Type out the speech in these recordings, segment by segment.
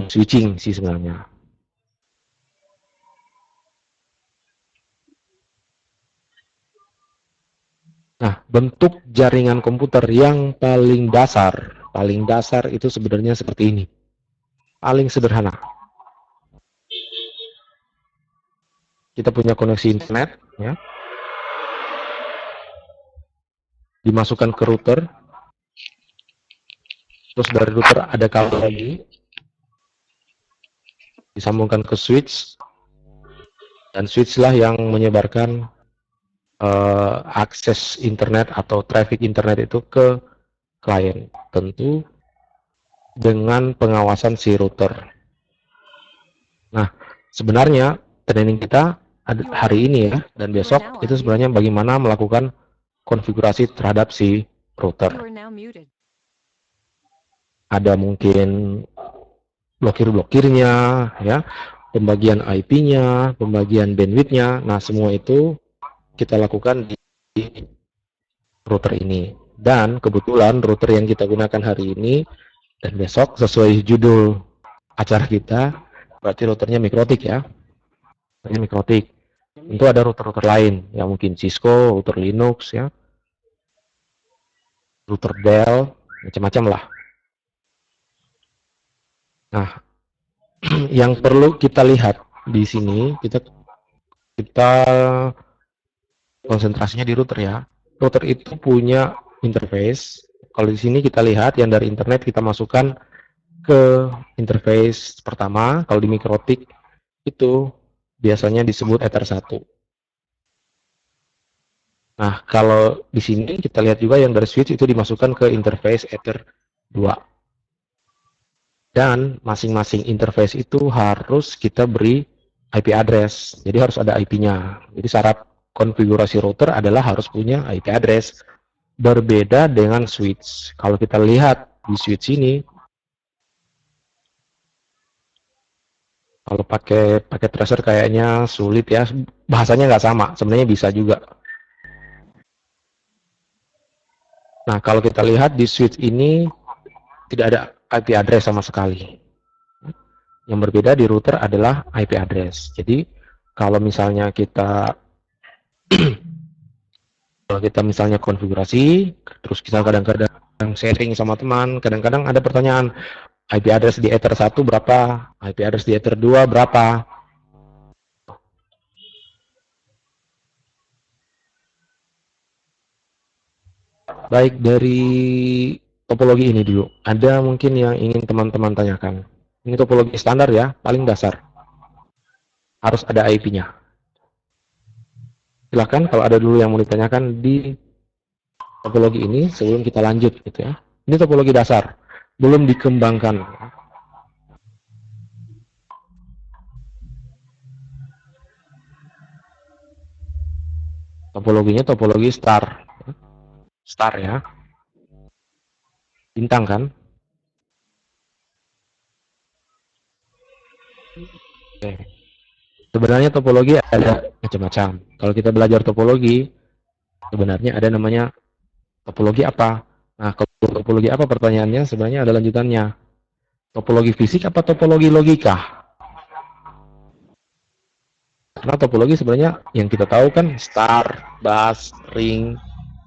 switching sih sebenarnya. Nah, bentuk jaringan komputer yang paling dasar itu sebenarnya seperti ini. Paling sederhana. Kita punya koneksi internet, ya, dimasukkan ke router, terus dari router ada kabel lagi, disambungkan ke switch, dan switch lah yang menyebarkan akses internet atau traffic internet itu ke klien, tentu dengan pengawasan si router. Nah, sebenarnya training kita hari ini ya dan besok itu sebenarnya bagaimana melakukan konfigurasi terhadap si router. Ada mungkin blokir-blokirnya, ya, pembagian IP-nya, pembagian bandwidth-nya. Nah, semua itu kita lakukan di router ini. Dan kebetulan router yang kita gunakan hari ini dan besok sesuai judul acara kita, berarti routernya Mikrotik ya. Ini Mikrotik. Tentu ada router-router lain, yang mungkin Cisco, router Linux ya, router Dell, macam-macam lah. Nah, yang perlu kita lihat di sini, kita konsentrasinya di router ya. Router itu punya interface. Kalau di sini kita lihat yang dari internet kita masukkan ke interface pertama. Kalau di Mikrotik itu biasanya disebut Ether 1. Nah, kalau di sini kita lihat juga yang dari switch itu dimasukkan ke interface Ether 2. Dan masing-masing interface itu harus kita beri IP address. Jadi harus ada IP-nya. Jadi syarat konfigurasi router adalah harus punya IP address. Berbeda dengan switch. Kalau kita lihat di switch ini, kalau pakai tracer kayaknya sulit ya, bahasanya nggak sama, sebenarnya bisa juga. Nah, kalau kita lihat di switch ini tidak ada IP address sama sekali. Yang berbeda di router adalah IP address. Jadi kalau misalnya kita misalnya konfigurasi, terus kita kadang-kadang sharing sama teman, kadang-kadang ada pertanyaan, IP address di Ether 1 berapa, IP address di Ether 2 berapa. Baik, dari topologi ini dulu, ada mungkin yang ingin teman-teman tanyakan. Ini topologi standar ya, paling dasar. Harus ada IP-nya. Silakan kalau ada dulu yang mau ditanyakan di topologi ini sebelum kita lanjut gitu ya. Ini topologi dasar, belum dikembangkan. Topologinya topologi star. Star ya. Bintang kan? Oke. Sebenarnya topologi ada macam-macam. Kalau kita belajar topologi, sebenarnya ada namanya topologi apa? Nah, kalau topologi apa pertanyaannya? Sebenarnya ada lanjutannya. Topologi fisik apa topologi logika? Karena topologi sebenarnya yang kita tahu kan star, bus, ring,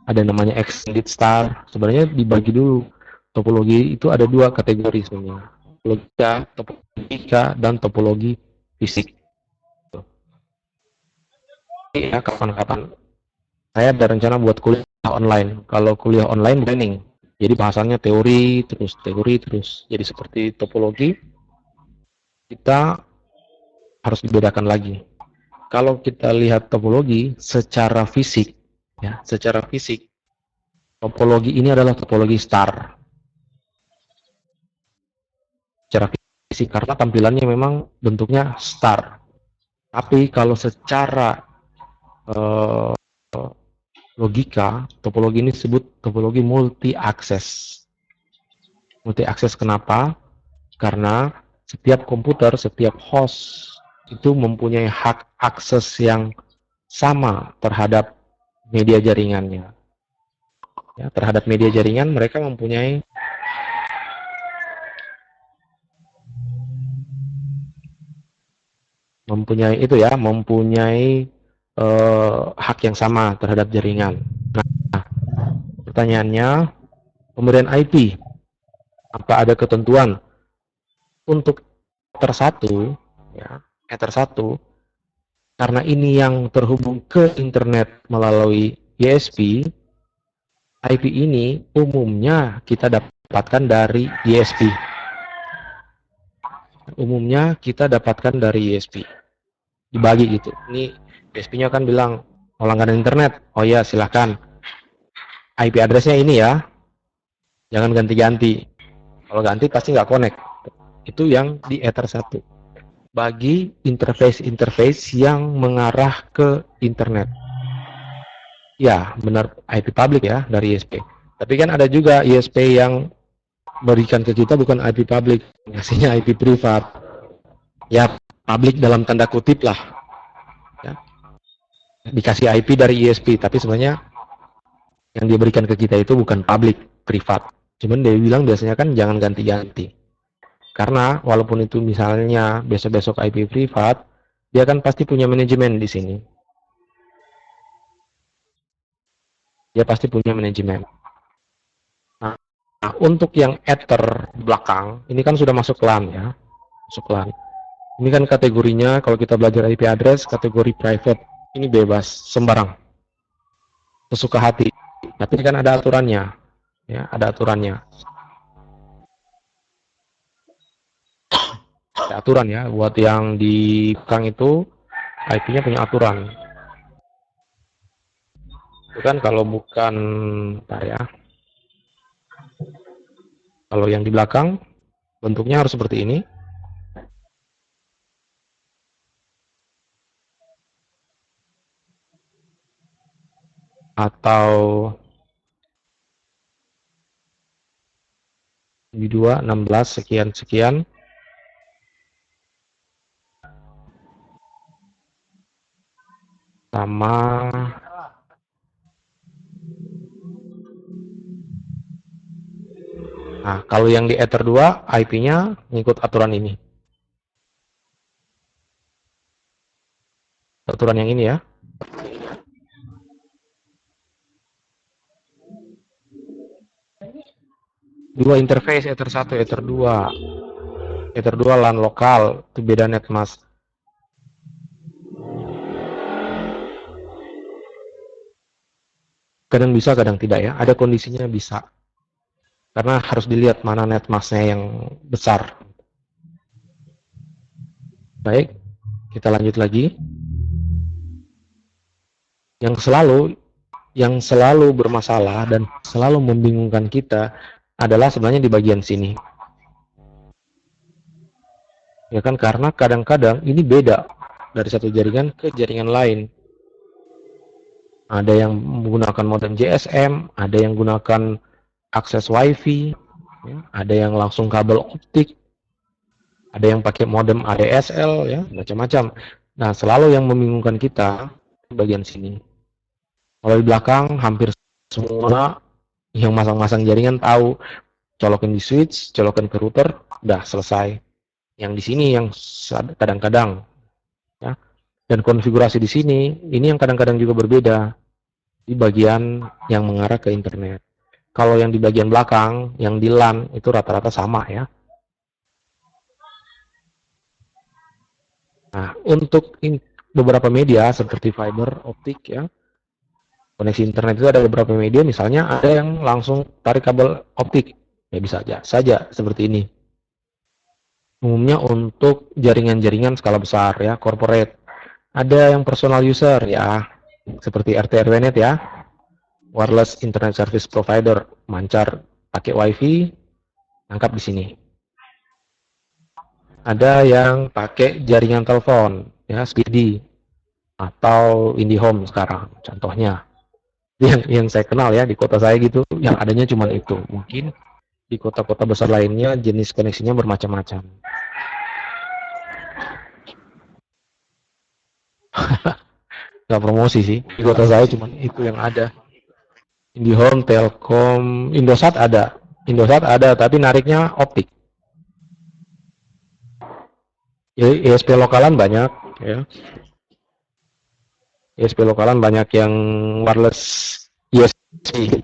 ada namanya extended star. Sebenarnya dibagi dulu. Topologi itu ada dua kategori sebenarnya. Topologika, dan topologi fisik. Ya, kapan-kapan saya ada rencana buat kuliah online. Kalau kuliah online planning, jadi bahasannya teori terus. Jadi seperti topologi kita harus dibedakan lagi. Kalau kita lihat topologi secara fisik, ya, secara fisik topologi ini adalah topologi star. Secara fisik karena tampilannya memang bentuknya star. Tapi kalau secara logika, topologi ini disebut topologi multi-akses. Multi-akses kenapa? Karena setiap komputer, setiap host itu mempunyai hak akses yang sama terhadap media jaringannya. Ya, terhadap media jaringan mereka mempunyai mempunyai itu ya, mempunyai hak yang sama terhadap jaringan. Nah, pertanyaannya, pemberian IP, apa ada ketentuan untuk Ether 1 ya, Ether 1 karena ini yang terhubung ke internet melalui ISP, IP ini umumnya kita dapatkan dari ISP. Umumnya kita dapatkan dari ISP. Dibagi gitu. Ini ISP-nya kan bilang mau langganan internet. Oh ya, silahkan. IP address-nya ini ya. Jangan ganti-ganti. Kalau ganti pasti nggak connect. Itu yang di Ether 1. Bagi interface-interface yang mengarah ke internet. Ya, benar IP public ya dari ISP. Tapi kan ada juga ISP yang berikan ke kita bukan IP public, ngasihnya IP privat. Ya, public dalam tanda kutip lah. Ya. Dikasih IP dari ISP, tapi sebenarnya yang dia berikan ke kita itu bukan public, privat. Cuman dia bilang biasanya kan jangan ganti-ganti. Karena walaupun itu misalnya besok-besok IP privat, dia kan pasti punya manajemen di sini. Dia pasti punya manajemen. Nah, untuk yang Ether belakang, ini kan sudah masuk LAN ya. Masuk LAN. Ini kan kategorinya, kalau kita belajar IP address, kategori private. Ini bebas, sembarang. Sesuka hati. Tapi kan ada aturannya. Ya, ada aturannya. Ada aturan ya, buat yang di belakang itu, IP-nya punya aturan. Itu kan kalau bukan, bentar ya. Kalau yang di belakang, bentuknya harus seperti ini. Atau di 2, 16, sekian-sekian. Sama nah, kalau yang di Ether 2, IP-nya ngikut aturan ini. Aturan yang ini ya. Dua interface, Ether 1, Ether 2. Ether 2 LAN lokal, itu beda netmask. Kadang bisa, kadang tidak ya. Ada kondisinya bisa. Karena harus dilihat mana netmasknya yang besar. Baik, kita lanjut lagi. Yang selalu bermasalah dan selalu membingungkan kita adalah sebenarnya di bagian sini. Ya kan, karena kadang-kadang ini beda dari satu jaringan ke jaringan lain. Ada yang menggunakan modem GSM, ada yang menggunakan akses WiFi, ya, ada yang langsung kabel optik, ada yang pakai modem ADSL, ya, macam-macam. Nah, selalu yang membingungkan kita di bagian sini. Kalau di belakang hampir semua yang masang-masang jaringan tahu, colokin di switch, colokin ke router, udah selesai. Yang di sini yang kadang-kadang, ya, dan konfigurasi di sini, ini yang kadang-kadang juga berbeda di bagian yang mengarah ke internet. Kalau yang di bagian belakang, yang di LAN, itu rata-rata sama ya. Nah, untuk beberapa media seperti fiber optik ya, koneksi internet itu ada beberapa media, misalnya ada yang langsung tarik kabel optik, ya bisa saja seperti ini. Umumnya untuk jaringan-jaringan skala besar ya, corporate. Ada yang personal user ya, seperti RT RWNet ya, wireless internet service provider, mancar pakai wifi, angkap di sini. Ada yang pakai jaringan telepon ya, Speedy atau IndiHome sekarang contohnya. Yang saya kenal ya di kota saya gitu, yang adanya cuma itu. Mungkin di kota-kota besar lainnya jenis koneksinya bermacam-macam. Nggak promosi sih, di kota saya cuma itu yang ada. IndiHome, Telkom, Indosat ada tapi nariknya optik. Jadi ISP lokalan banyak, ya. ISP lokalan banyak yang wireless ISP.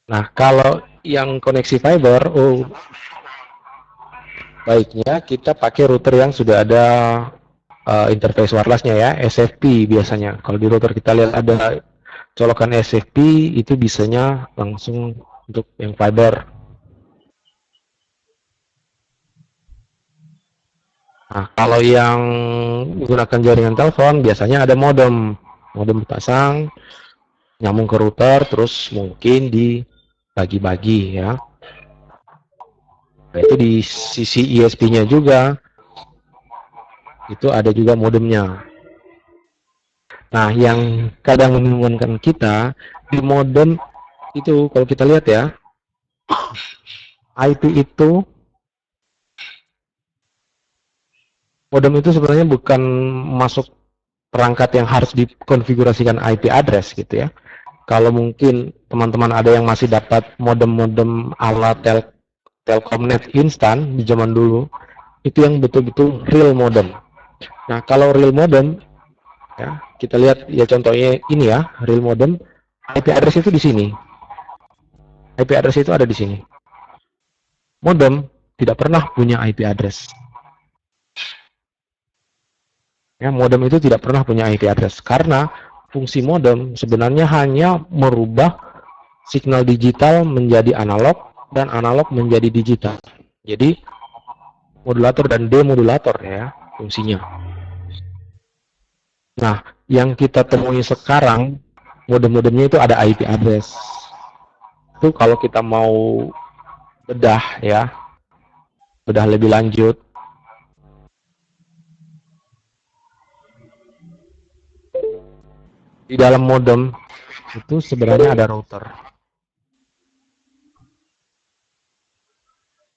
Nah, kalau yang koneksi fiber, baiknya kita pakai router yang sudah ada interface wirelessnya ya, SFP biasanya. Kalau di router kita lihat ada colokan SFP, itu bisanya langsung untuk yang fiber. Nah, kalau yang menggunakan jaringan telepon, biasanya ada modem. Modem dipasang, nyambung ke router, terus mungkin dibagi-bagi ya. Nah, itu di sisi ISP-nya juga, itu ada juga modemnya. Nah, yang kadang membingungkan kita, di modem itu, kalau kita lihat ya, IP itu, modem itu sebenarnya bukan masuk perangkat yang harus dikonfigurasikan IP address gitu ya. Kalau mungkin teman-teman ada yang masih dapat modem-modem ala Telkomnet instan di zaman dulu, itu yang betul-betul real modem. Nah, kalau real modem, ya kita lihat ya contohnya ini ya, real modem, IP address itu di sini. IP address itu ada di sini. Modem tidak pernah punya IP address. Ya, modem itu tidak pernah punya IP address karena fungsi modem sebenarnya hanya merubah signal digital menjadi analog dan analog menjadi digital. Jadi modulator dan demodulator ya fungsinya. Nah, yang kita temui sekarang modem-modemnya itu ada IP address. Itu kalau kita mau bedah ya, bedah lebih lanjut, di dalam modem itu sebenarnya ada router.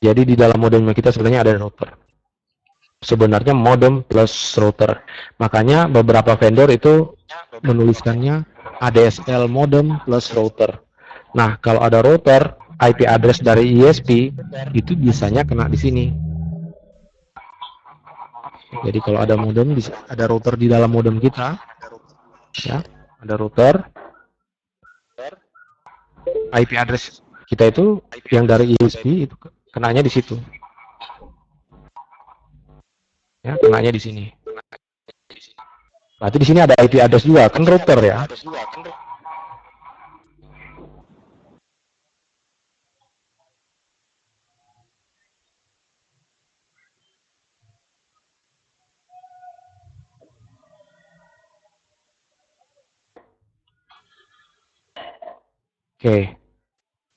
Jadi di dalam modemnya kita sebenarnya ada router. Sebenarnya modem plus router. Makanya beberapa vendor itu menuliskannya ADSL modem plus router. Nah, kalau ada router, IP address dari ISP itu biasanya kena di sini. Jadi kalau ada modem, ada router di dalam modem kita, ya, ada router, IP address kita itu yang dari ISP itu kenanya di situ, ya, kenanya di sini. Berarti di sini ada IP address juga, kan router ya. Oke,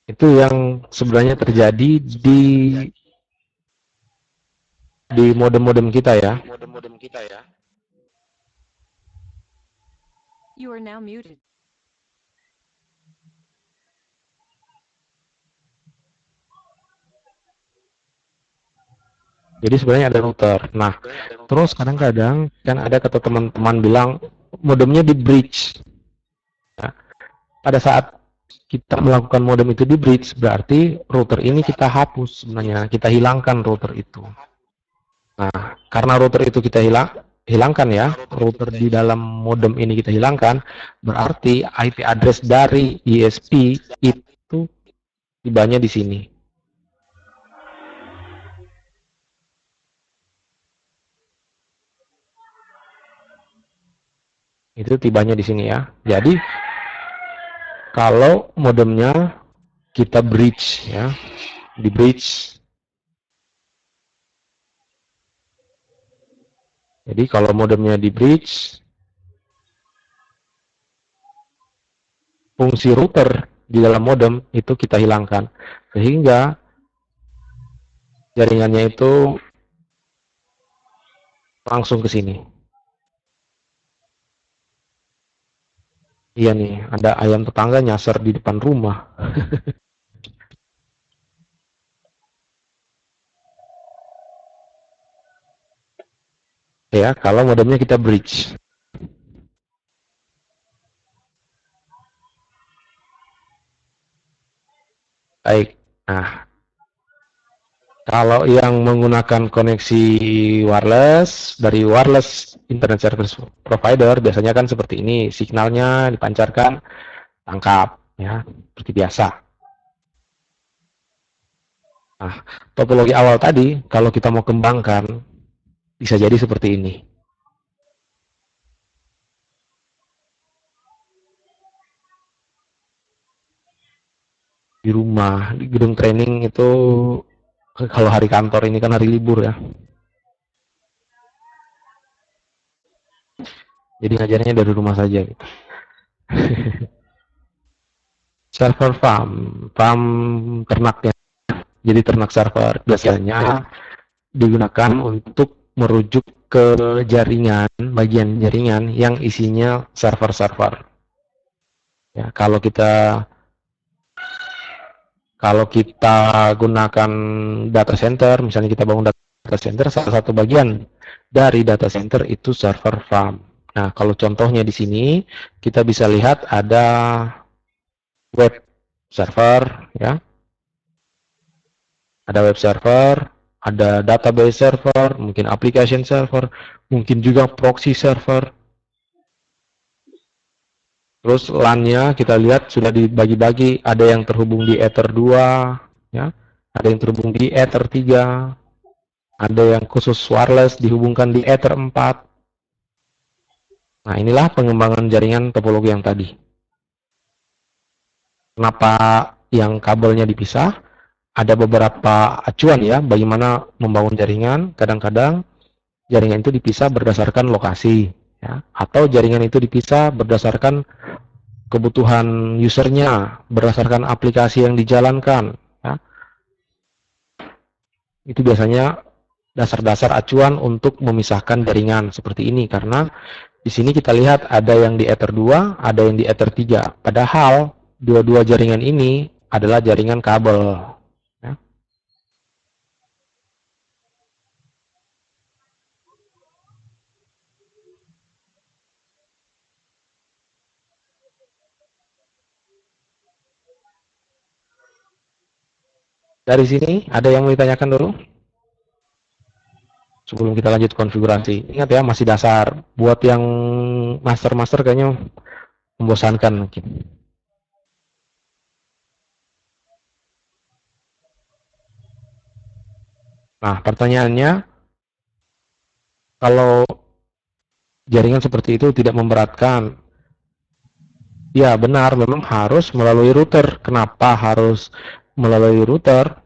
itu yang sebenarnya terjadi di modem-modem kita ya. You are now muted. Jadi sebenarnya ada router. Nah, terus kadang-kadang kan ada kata teman-teman bilang modemnya di bridge. Nah, pada saat kita melakukan modem itu di bridge, berarti router ini kita hapus sebenarnya, kita hilangkan router itu. Nah, karena router itu kita hilangkan ya, router di dalam modem ini kita hilangkan, berarti IP address dari ISP itu tibanya di sini. Itu tibanya di sini ya. Jadi kalau modemnya kita bridge ya, di bridge. Jadi kalau modemnya di bridge, fungsi router di dalam modem itu kita hilangkan sehingga jaringannya itu langsung ke sini. Iya nih, ada ayam tetangga nyasar di depan rumah. Ya, kalau modemnya kita bridge. Baik. Nah, kalau yang menggunakan koneksi wireless dari wireless internet service provider biasanya kan seperti ini, signalnya dipancarkan, tangkap ya, seperti biasa. Nah, topologi awal tadi kalau kita mau kembangkan bisa jadi seperti ini. Di rumah, di gedung training itu kalau hari kantor ini kan hari libur ya. Jadi ngajarnya dari rumah saja gitu. Server farm ternaknya. Jadi ternak server biasanya digunakan untuk merujuk ke jaringan, bagian jaringan yang isinya server-server. Ya, kalau kita gunakan data center, misalnya kita bangun data center, salah satu bagian dari data center itu server farm. Nah, kalau contohnya di sini kita bisa lihat ada web server, ya, ada web server, ada database server, mungkin application server, mungkin juga proxy server. Terus LAN-nya kita lihat sudah dibagi-bagi, ada yang terhubung di Ether 2, ya, ada yang terhubung di Ether 3, ada yang khusus wireless dihubungkan di Ether 4. Nah, inilah pengembangan jaringan topologi yang tadi. Kenapa yang kabelnya dipisah? Ada beberapa acuan ya, bagaimana membangun jaringan. Kadang-kadang jaringan itu dipisah berdasarkan lokasi, ya, atau jaringan itu dipisah berdasarkan kebutuhan usernya, berdasarkan aplikasi yang dijalankan. Ya. Itu biasanya dasar-dasar acuan untuk memisahkan jaringan seperti ini, karena di sini kita lihat ada yang di Ether 2, ada yang di Ether 3. Padahal dua-dua jaringan ini adalah jaringan kabel. Ya. Dari sini ada yang mau ditanyakan dulu? Sebelum kita lanjut konfigurasi. Ingat ya, masih dasar. Buat yang master-master kayaknya membosankan mungkin. Nah, pertanyaannya, kalau jaringan seperti itu tidak memberatkan, ya benar, memang harus melalui router. Kenapa harus melalui router?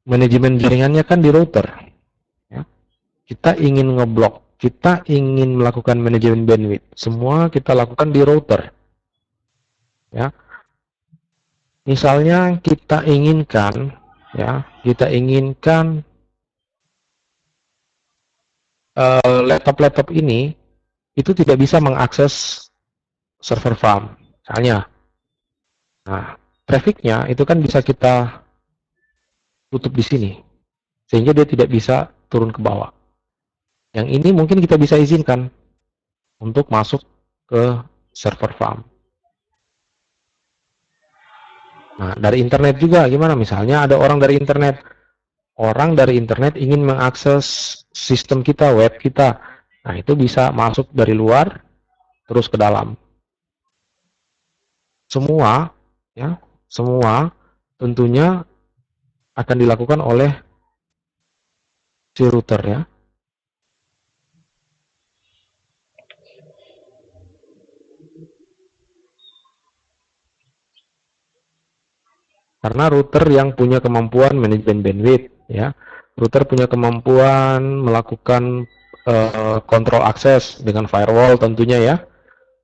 Manajemen jaringannya kan di router. Ya. Kita ingin ngeblok, kita ingin melakukan manajemen bandwidth, semua kita lakukan di router. Ya. Misalnya kita inginkan, ya, laptop-laptop ini itu tidak bisa mengakses server farm, misalnya. Nah, trafficnya itu kan bisa kita tutup di sini, sehingga dia tidak bisa turun ke bawah. Yang ini mungkin kita bisa izinkan untuk masuk ke server farm. Nah, dari internet juga gimana? Misalnya ada orang dari internet ingin mengakses sistem kita, web kita. Nah, itu bisa masuk dari luar terus ke dalam. Semua ya, semua tentunya akan dilakukan oleh si router ya. Karena router yang punya kemampuan manajemen bandwidth ya. Router punya kemampuan melakukan kontrol akses dengan firewall tentunya ya.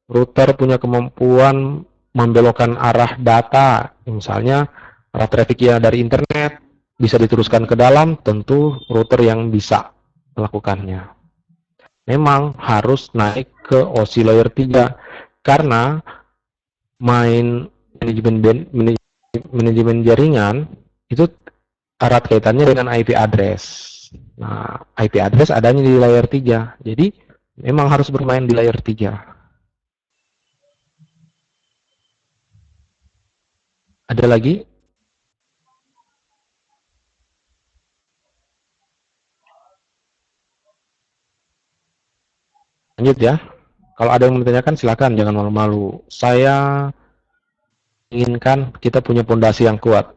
Router punya kemampuan membelokkan arah data, misalnya arah trafficnya dari internet bisa diteruskan ke dalam, tentu router yang bisa melakukannya. Memang harus naik ke OSI layer 3 karena manajemen jaringan itu erat kaitannya dengan IP address. Nah, IP address adanya di layer 3. Jadi memang harus bermain di layer 3. Ada lagi? Lanjut ya. Kalau ada yang menanyakan silakan, jangan malu-malu. Saya inginkan kita punya pondasi yang kuat.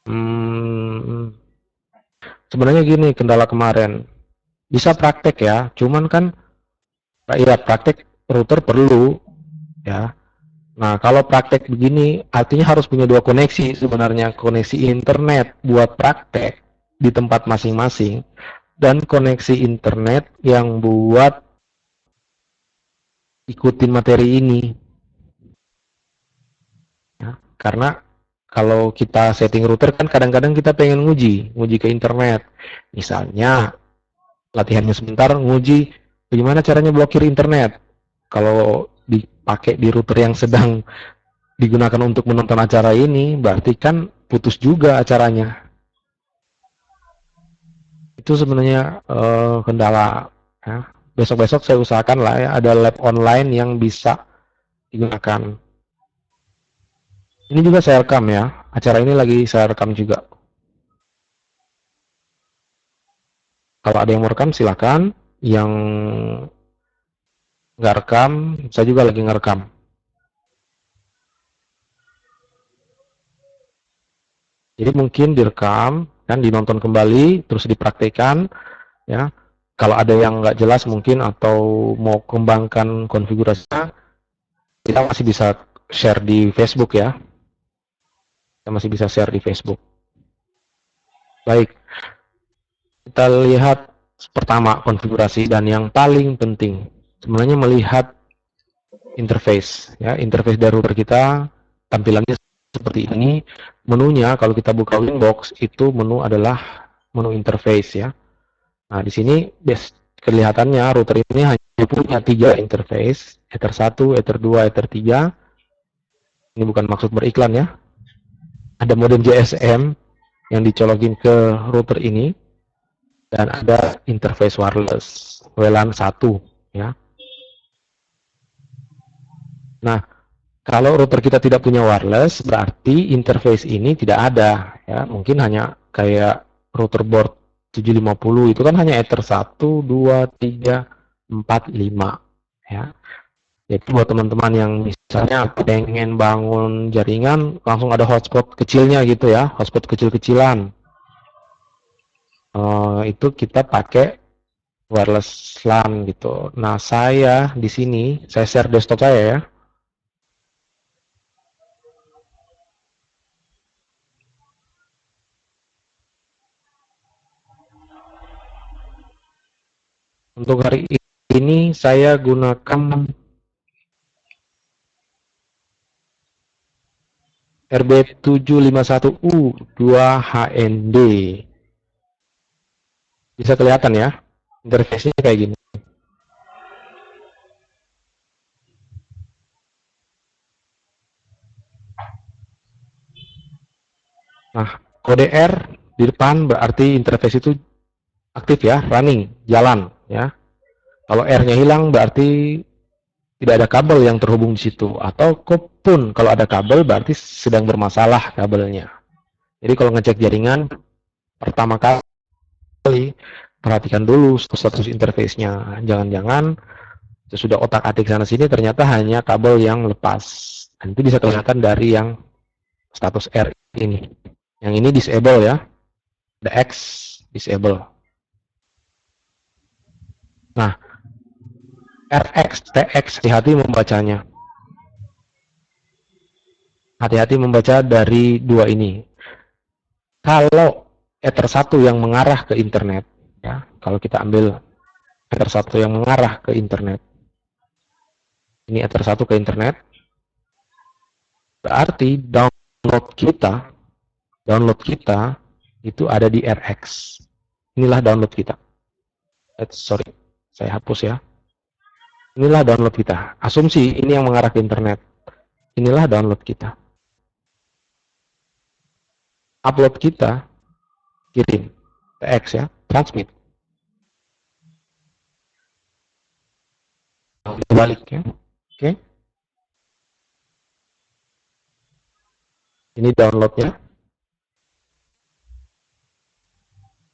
Hmm, sebenarnya gini kendala kemarin. Bisa praktek ya, cuman kan ya praktek router perlu ya. Nah, kalau praktek begini artinya harus punya dua koneksi sebenarnya, koneksi internet buat praktek di tempat masing-masing dan koneksi internet yang buat ikutin materi ini ya. Karena kalau kita setting router kan kadang-kadang kita pengen nguji ke internet. Misalnya latihannya sebentar nguji bagaimana caranya blokir internet. Kalau dipakai di router yang sedang digunakan untuk menonton acara ini, berarti kan putus juga acaranya. Itu sebenarnya kendala. Ya. Besok-besok saya usahakan lah ya, ada lab online yang bisa digunakan. Ini juga saya rekam ya. Acara ini lagi saya rekam juga. Kalau ada yang mau rekam silakan. Yang nggak rekam, saya juga lagi ngerekam. Jadi mungkin direkam, kan dinonton kembali, terus dipraktekkan, ya. Kalau ada yang nggak jelas mungkin atau mau kembangkan konfigurasinya, kita masih bisa share di Facebook ya. Kita masih bisa share di Facebook. Baik, kita lihat pertama konfigurasi dan yang paling penting sebenarnya melihat interface ya, interface dari router kita tampilannya seperti ini. Menunya kalau kita buka Winbox itu menu adalah menu interface ya. Nah, di sini kelihatannya router ini hanya punya 3 interface, Ether 1, Ether 2, Ether 3. Ini bukan maksud beriklan ya. Ada modem GSM yang dicolokin ke router ini dan ada interface wireless WLAN 1 ya. Nah, kalau router kita tidak punya wireless berarti interface ini tidak ada ya. Mungkin hanya kayak router board 750 itu kan hanya Ether 1, 2, 3, 4, 5 ya. Jadi buat teman-teman yang misalnya pengen bangun jaringan langsung ada hotspot kecilnya gitu ya, hotspot kecil-kecilan. Itu kita pakai wireless LAN gitu. Nah, saya di sini saya share desktop saya ya. Untuk hari ini saya gunakan RB751U 2HND. Bisa kelihatan ya, interface-nya kayak gini. Nah, kode R di depan berarti interface itu aktif ya, running, jalan ya. Kalau R-nya hilang berarti tidak ada kabel yang terhubung di situ, atau pun kalau ada kabel berarti sedang bermasalah kabelnya. Jadi kalau ngecek jaringan pertama kali perhatikan dulu status interface-nya. Jangan-jangan sesudah otak-atik sana sini ternyata hanya kabel yang lepas. Dan itu bisa kelihatan dari yang status R ini. Yang ini disable ya, the X disable. Nah, RX, TX, hati-hati membacanya. Hati-hati membaca dari dua ini. Kalau Ether 1 yang mengarah ke internet, ya, kalau kita ambil Ether 1 yang mengarah ke internet, ini Ether 1 ke internet, berarti download kita itu ada di RX. Inilah download kita. Sorry, saya hapus ya. Inilah download kita. Asumsi ini yang mengarah ke internet. Inilah download kita. Upload kita, kirim. TX ya, transmit. Balik ya. Oke. Ini downloadnya,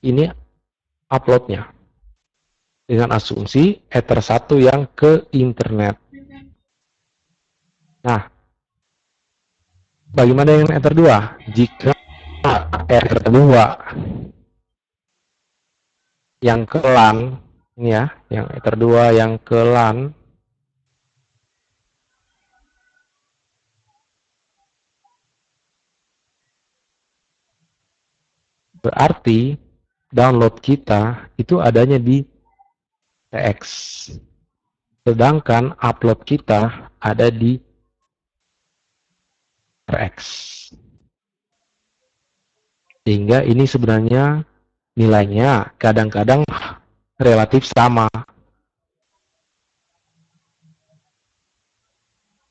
ini uploadnya, dengan asumsi Ether 1 yang ke internet. Nah, bagaimana yang Ether 2? Jika Ether 2 yang ke LAN, ini ya, yang Ether 2 yang ke LAN, berarti download kita itu adanya di TX. Sedangkan upload kita ada di RX. Sehingga ini sebenarnya nilainya kadang-kadang relatif sama.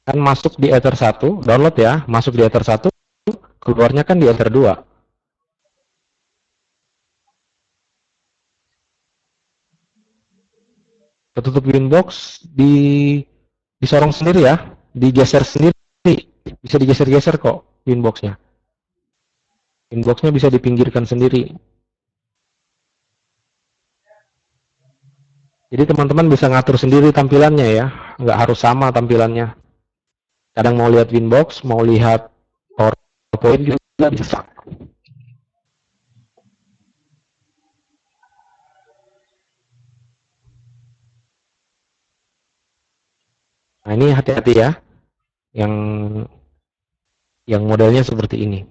Kan masuk di Ether 1, download ya, masuk di Ether 1, keluarnya kan di Ether 2. Ketutup Winbox disorong sendiri ya, digeser sendiri, bisa digeser-geser kok Winboxnya. Winboxnya bisa dipinggirkan sendiri. Jadi teman-teman bisa ngatur sendiri tampilannya ya, nggak harus sama tampilannya. Kadang mau lihat Winbox, mau lihat PowerPoint juga bisa. Nah ini hati-hati ya, yang modelnya seperti ini.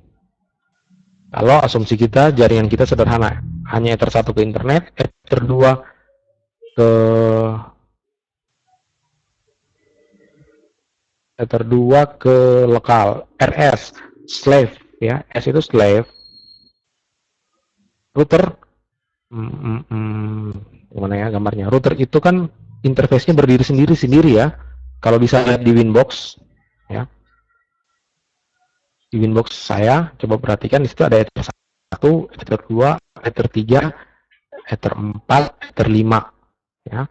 Kalau asumsi kita, jaringan kita sederhana, hanya Ether 1 ke internet, Ether 2 ke lokal, RS, slave ya, S itu slave, router, gimana ya gambarnya, router itu kan interface-nya berdiri sendiri ya. Kalau bisa lihat di Winbox ya, di Winbox saya coba perhatikan, di situ ada Ether 1, Ether 2, Ether 3, Ether 4, Ether 5 ya.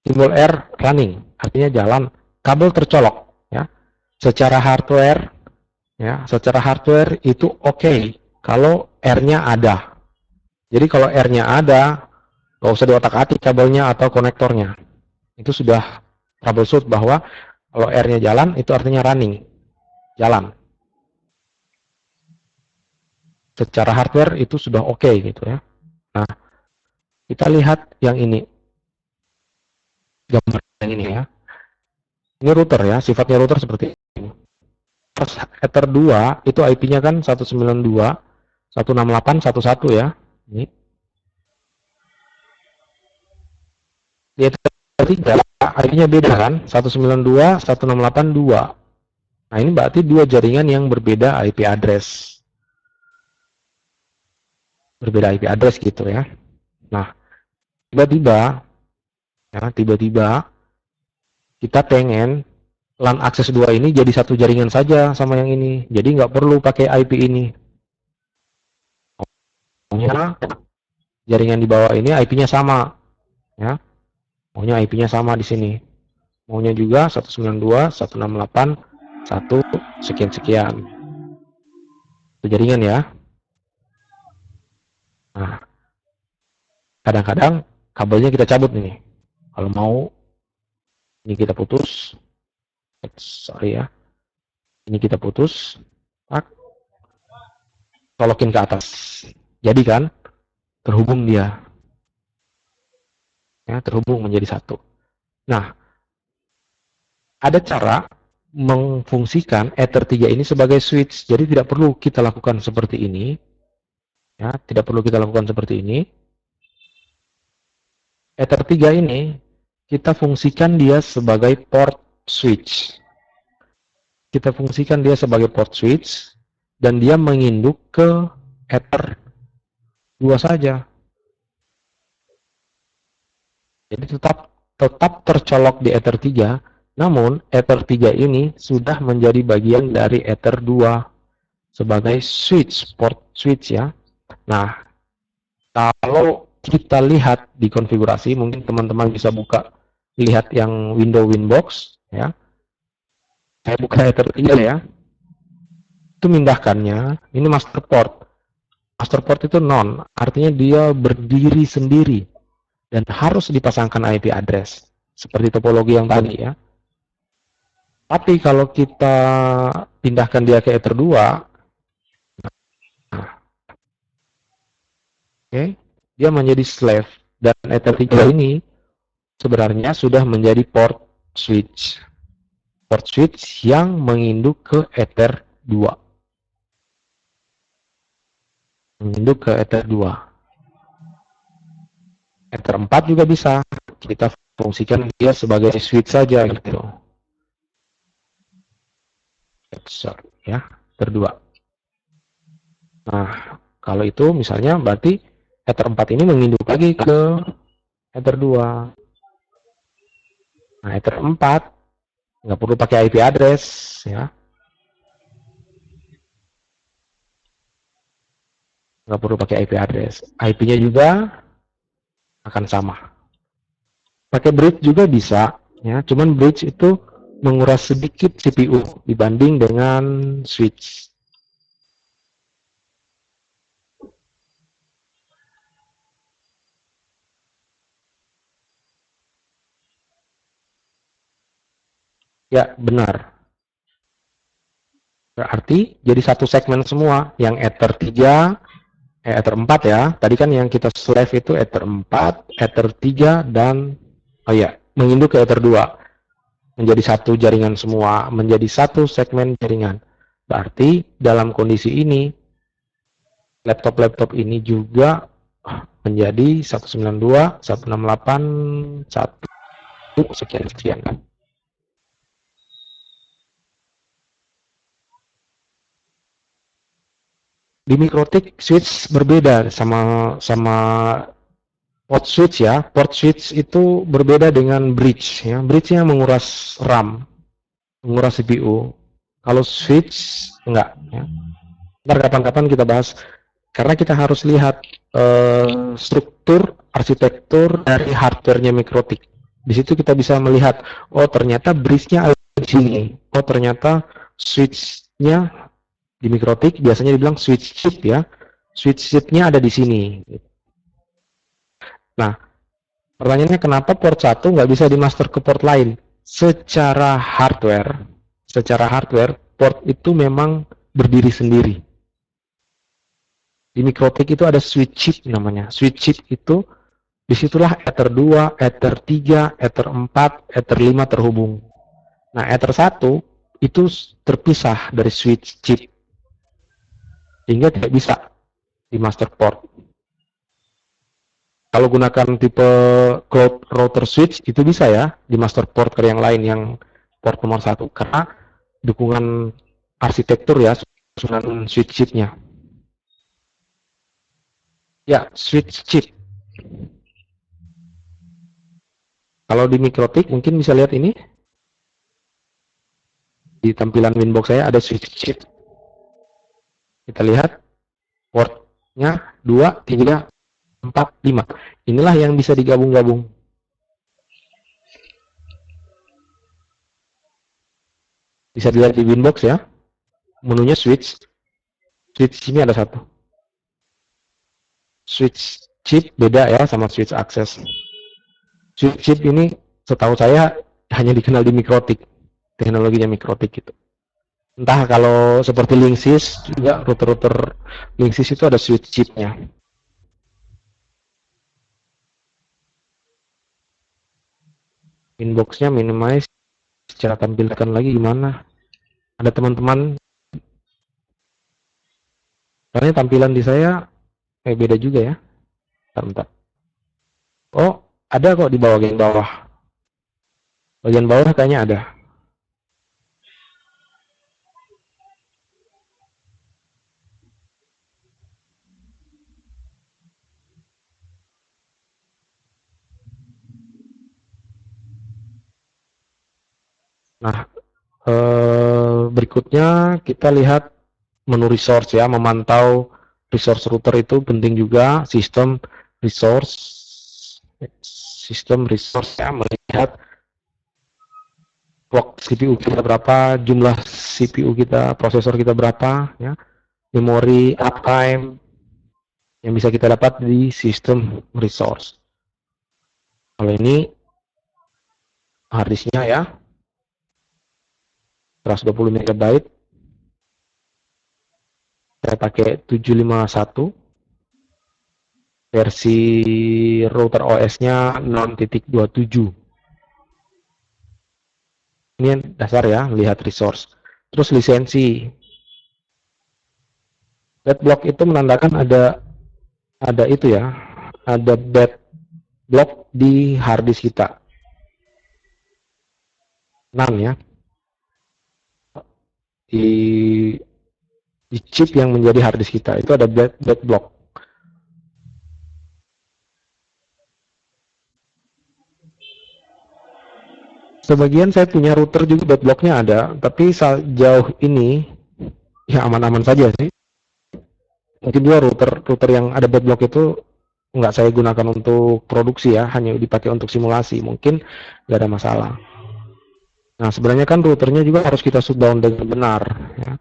Simbol R running, artinya jalan, kabel tercolok ya. Secara hardware ya, secara hardware itu oke kalau R-nya ada. Jadi kalau R-nya ada, nggak usah diotak-atik kabelnya atau konektornya. Itu sudah troubleshoot bahwa kalau R-nya jalan, itu artinya running, jalan. Secara hardware itu sudah oke gitu ya. Nah, kita lihat yang ini, gambar yang ini ya. Ini router ya, sifatnya router seperti ini. Ether 2 itu IP-nya kan 192.168.1.1 ya. Ini. Di Ether 3 IP-nya beda kan, 192.168.2. Nah, ini berarti dua jaringan yang berbeda IP address. Berbeda IP address gitu ya. Nah, tiba-tiba kita pengen LAN akses 2 ini jadi satu jaringan saja sama yang ini. Jadi nggak perlu pakai IP ini. Maunya jaringan di bawah ini IP-nya sama. Ya. Maunya IP-nya sama di sini. Maunya juga 192.168.1 sekian-sekian. Itu jaringan ya. Nah, kadang-kadang kabelnya kita cabut nih. Kalau mau, ini kita putus. Sorry ya. Ini kita putus. Colokin ke atas. Jadi kan, terhubung dia. Ya, terhubung menjadi satu. Nah, ada cara memfungsikan Ether 3 ini sebagai switch. Jadi tidak perlu kita lakukan seperti ini. Ya, tidak perlu kita lakukan seperti ini. Ether 3 ini kita fungsikan dia sebagai port switch. Kita fungsikan dia sebagai port switch dan dia menginduk ke Ether 2 saja. Jadi tetap tercolok di Ether 3, namun Ether 3 ini sudah menjadi bagian dari Ether 2 sebagai switch, port switch ya. Nah, kalau kita lihat di konfigurasi, mungkin teman-teman bisa buka, lihat yang window Winbox ya. Saya buka Ether 3 ya. itu mindahkannya, ini master port. Master port itu non, artinya dia berdiri sendiri dan harus dipasangkan IP address seperti topologi yang tadi ya. Tapi kalau kita pindahkan dia ke Ether 2, dia menjadi slave, dan Ether 3 ini sebenarnya sudah menjadi port switch yang menginduk ke Ether 2. Menginduk ke Ether 2. Ether 4 juga bisa. Kita fungsikan dia sebagai switch saja gitu. Ya, Ether 2. Nah, kalau itu misalnya berarti Ether 4 ini menginduk lagi ke Ether 2. Nah, Ether 4 nggak perlu pakai IP address ya. Nggak perlu pakai IP address. IP-nya juga akan sama. Pakai bridge juga bisa ya, cuman bridge itu menguras sedikit CPU dibanding dengan switch. Ya, benar. Berarti jadi satu segmen semua, yang Ether 3, Ether 4 ya. Tadi kan yang kita slave itu Ether 4, Ether 3, dan menginduk ke Ether 2. Menjadi satu jaringan semua, menjadi satu segmen jaringan. Berarti dalam kondisi ini, laptop-laptop ini juga menjadi 192, 168, 1, sekian kan. Di Mikrotik switch berbeda sama port switch ya. Port switch itu berbeda dengan bridge ya. Bridge-nya menguras RAM, menguras CPU. Kalau switch enggak ya. Ntar kapan-kapan kita bahas, karena kita harus lihat struktur arsitektur dari hardware-nya Mikrotik. Di situ kita bisa melihat, oh ternyata bridge-nya ada di sini. Oh ternyata switch-nya di Mikrotik biasanya dibilang switch chip ya. Switch chip-nya ada di sini. Nah, pertanyaannya kenapa port 1 nggak bisa dimaster ke port lain? Secara hardware, port itu memang berdiri sendiri. Di Mikrotik itu ada switch chip namanya. Switch chip itu disitulah Ether 2, Ether 3, Ether 4, Ether 5 terhubung. Nah, Ether 1 itu terpisah dari switch chip, sehingga tidak bisa di master port. Kalau gunakan tipe cloud router switch itu bisa ya di master port ke yang lain, yang port nomor 1, karena dukungan arsitektur ya, susunan switch chipnya. Ya, switch chip. Kalau di Mikrotik mungkin bisa lihat ini. Di tampilan Winbox saya ada switch chip. Kita lihat portnya 2, 3, 4, 5. Inilah yang bisa digabung-gabung. Bisa dilihat di Winbox ya. Menunya switch. Switch ini ada satu. Switch chip beda ya sama switch access. Switch chip ini setahu saya hanya dikenal di Mikrotik. Teknologinya Mikrotik gitu. Entah kalau seperti Linksys juga, router-router Linksys itu ada switch chipnya. Inbox-nya minimize, secara tampilkan lagi gimana? Ada teman-teman, karena tampilan di saya beda juga ya. Bentar. Oh, ada kok di bagian bawah. Bagian bawah kayaknya ada. Nah, berikutnya kita lihat menu resource ya, memantau resource router itu penting juga. Sistem resource ya, melihat clock CPU kita berapa, jumlah CPU kita, prosesor kita berapa, ya, memori, uptime yang bisa kita dapat di sistem resource. Kalau ini harddisknya ya 120 MB, saya pakai 751, versi router OS-nya 6.27. Ini dasar ya, lihat resource. Terus lisensi. Bad block itu menandakan ada itu ya, ada bad block di harddisk kita. NAND ya, di chip yang menjadi harddisk kita itu ada bad block. Sebagian saya punya router juga bad blocknya ada, tapi sejauh ini ya aman-aman saja sih. Mungkin juga router yang ada bad block itu nggak saya gunakan untuk produksi ya, hanya dipakai untuk simulasi, mungkin nggak ada masalah. Nah sebenarnya kan routernya juga harus kita shutdown dengan benar ya.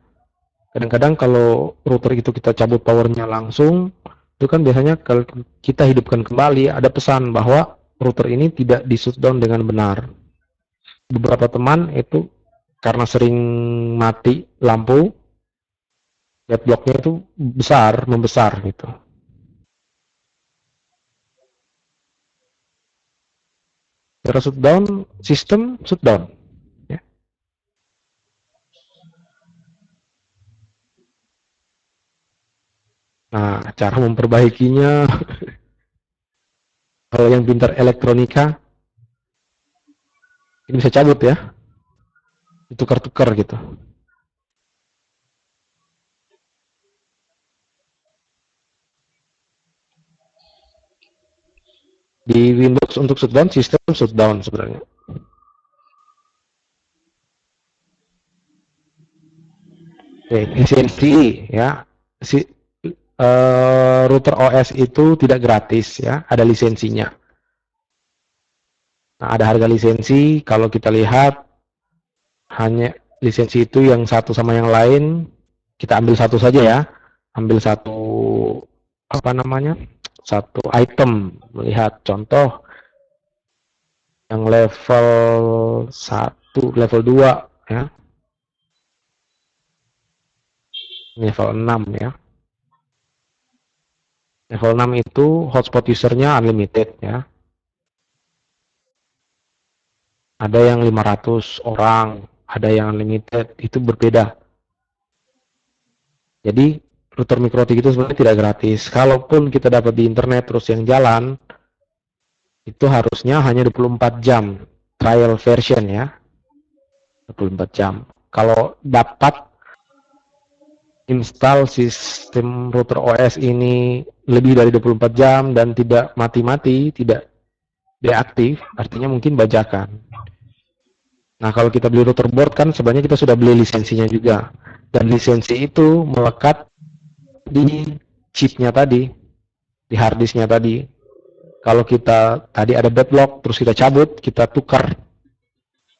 Kadang-kadang kalau router itu kita cabut powernya langsung, itu kan biasanya kalau kita hidupkan kembali ada pesan bahwa router ini tidak di shutdown dengan benar. Beberapa teman itu karena sering mati lampu, deadlocknya itu membesar gitu. Cara shutdown, sistem shutdown. Ya. Nah, cara memperbaikinya, kalau yang pintar elektronika, ini bisa cabut ya, ditukar-tukar gitu. Di Windows untuk shutdown, sistem shutdown sebenarnya. Oke, lisensi ya. Router OS itu tidak gratis ya, ada lisensinya. Nah, ada harga lisensi. Kalau kita lihat hanya lisensi itu yang satu sama yang lain, kita ambil satu saja ya. Ambil satu apa namanya? Satu item. Melihat contoh yang level 1, level 2 ya. Level 6 ya. Level 6 itu hotspot usernya unlimited ya. Ada yang 500 orang, ada yang unlimited, itu berbeda. Jadi router MikroTik itu sebenarnya tidak gratis. Kalaupun kita dapat di internet terus yang jalan, itu harusnya hanya 24 jam trial version ya. 24 jam. Kalau dapat install sistem router OS ini lebih dari 24 jam dan tidak mati-mati, tidak deaktif, artinya mungkin bajakan. Nah, kalau kita beli router board kan sebenarnya kita sudah beli lisensinya juga. Dan lisensi itu melekat di chipnya tadi, di harddisknya tadi. Kalau kita tadi ada deadlock, terus kita cabut, kita tukar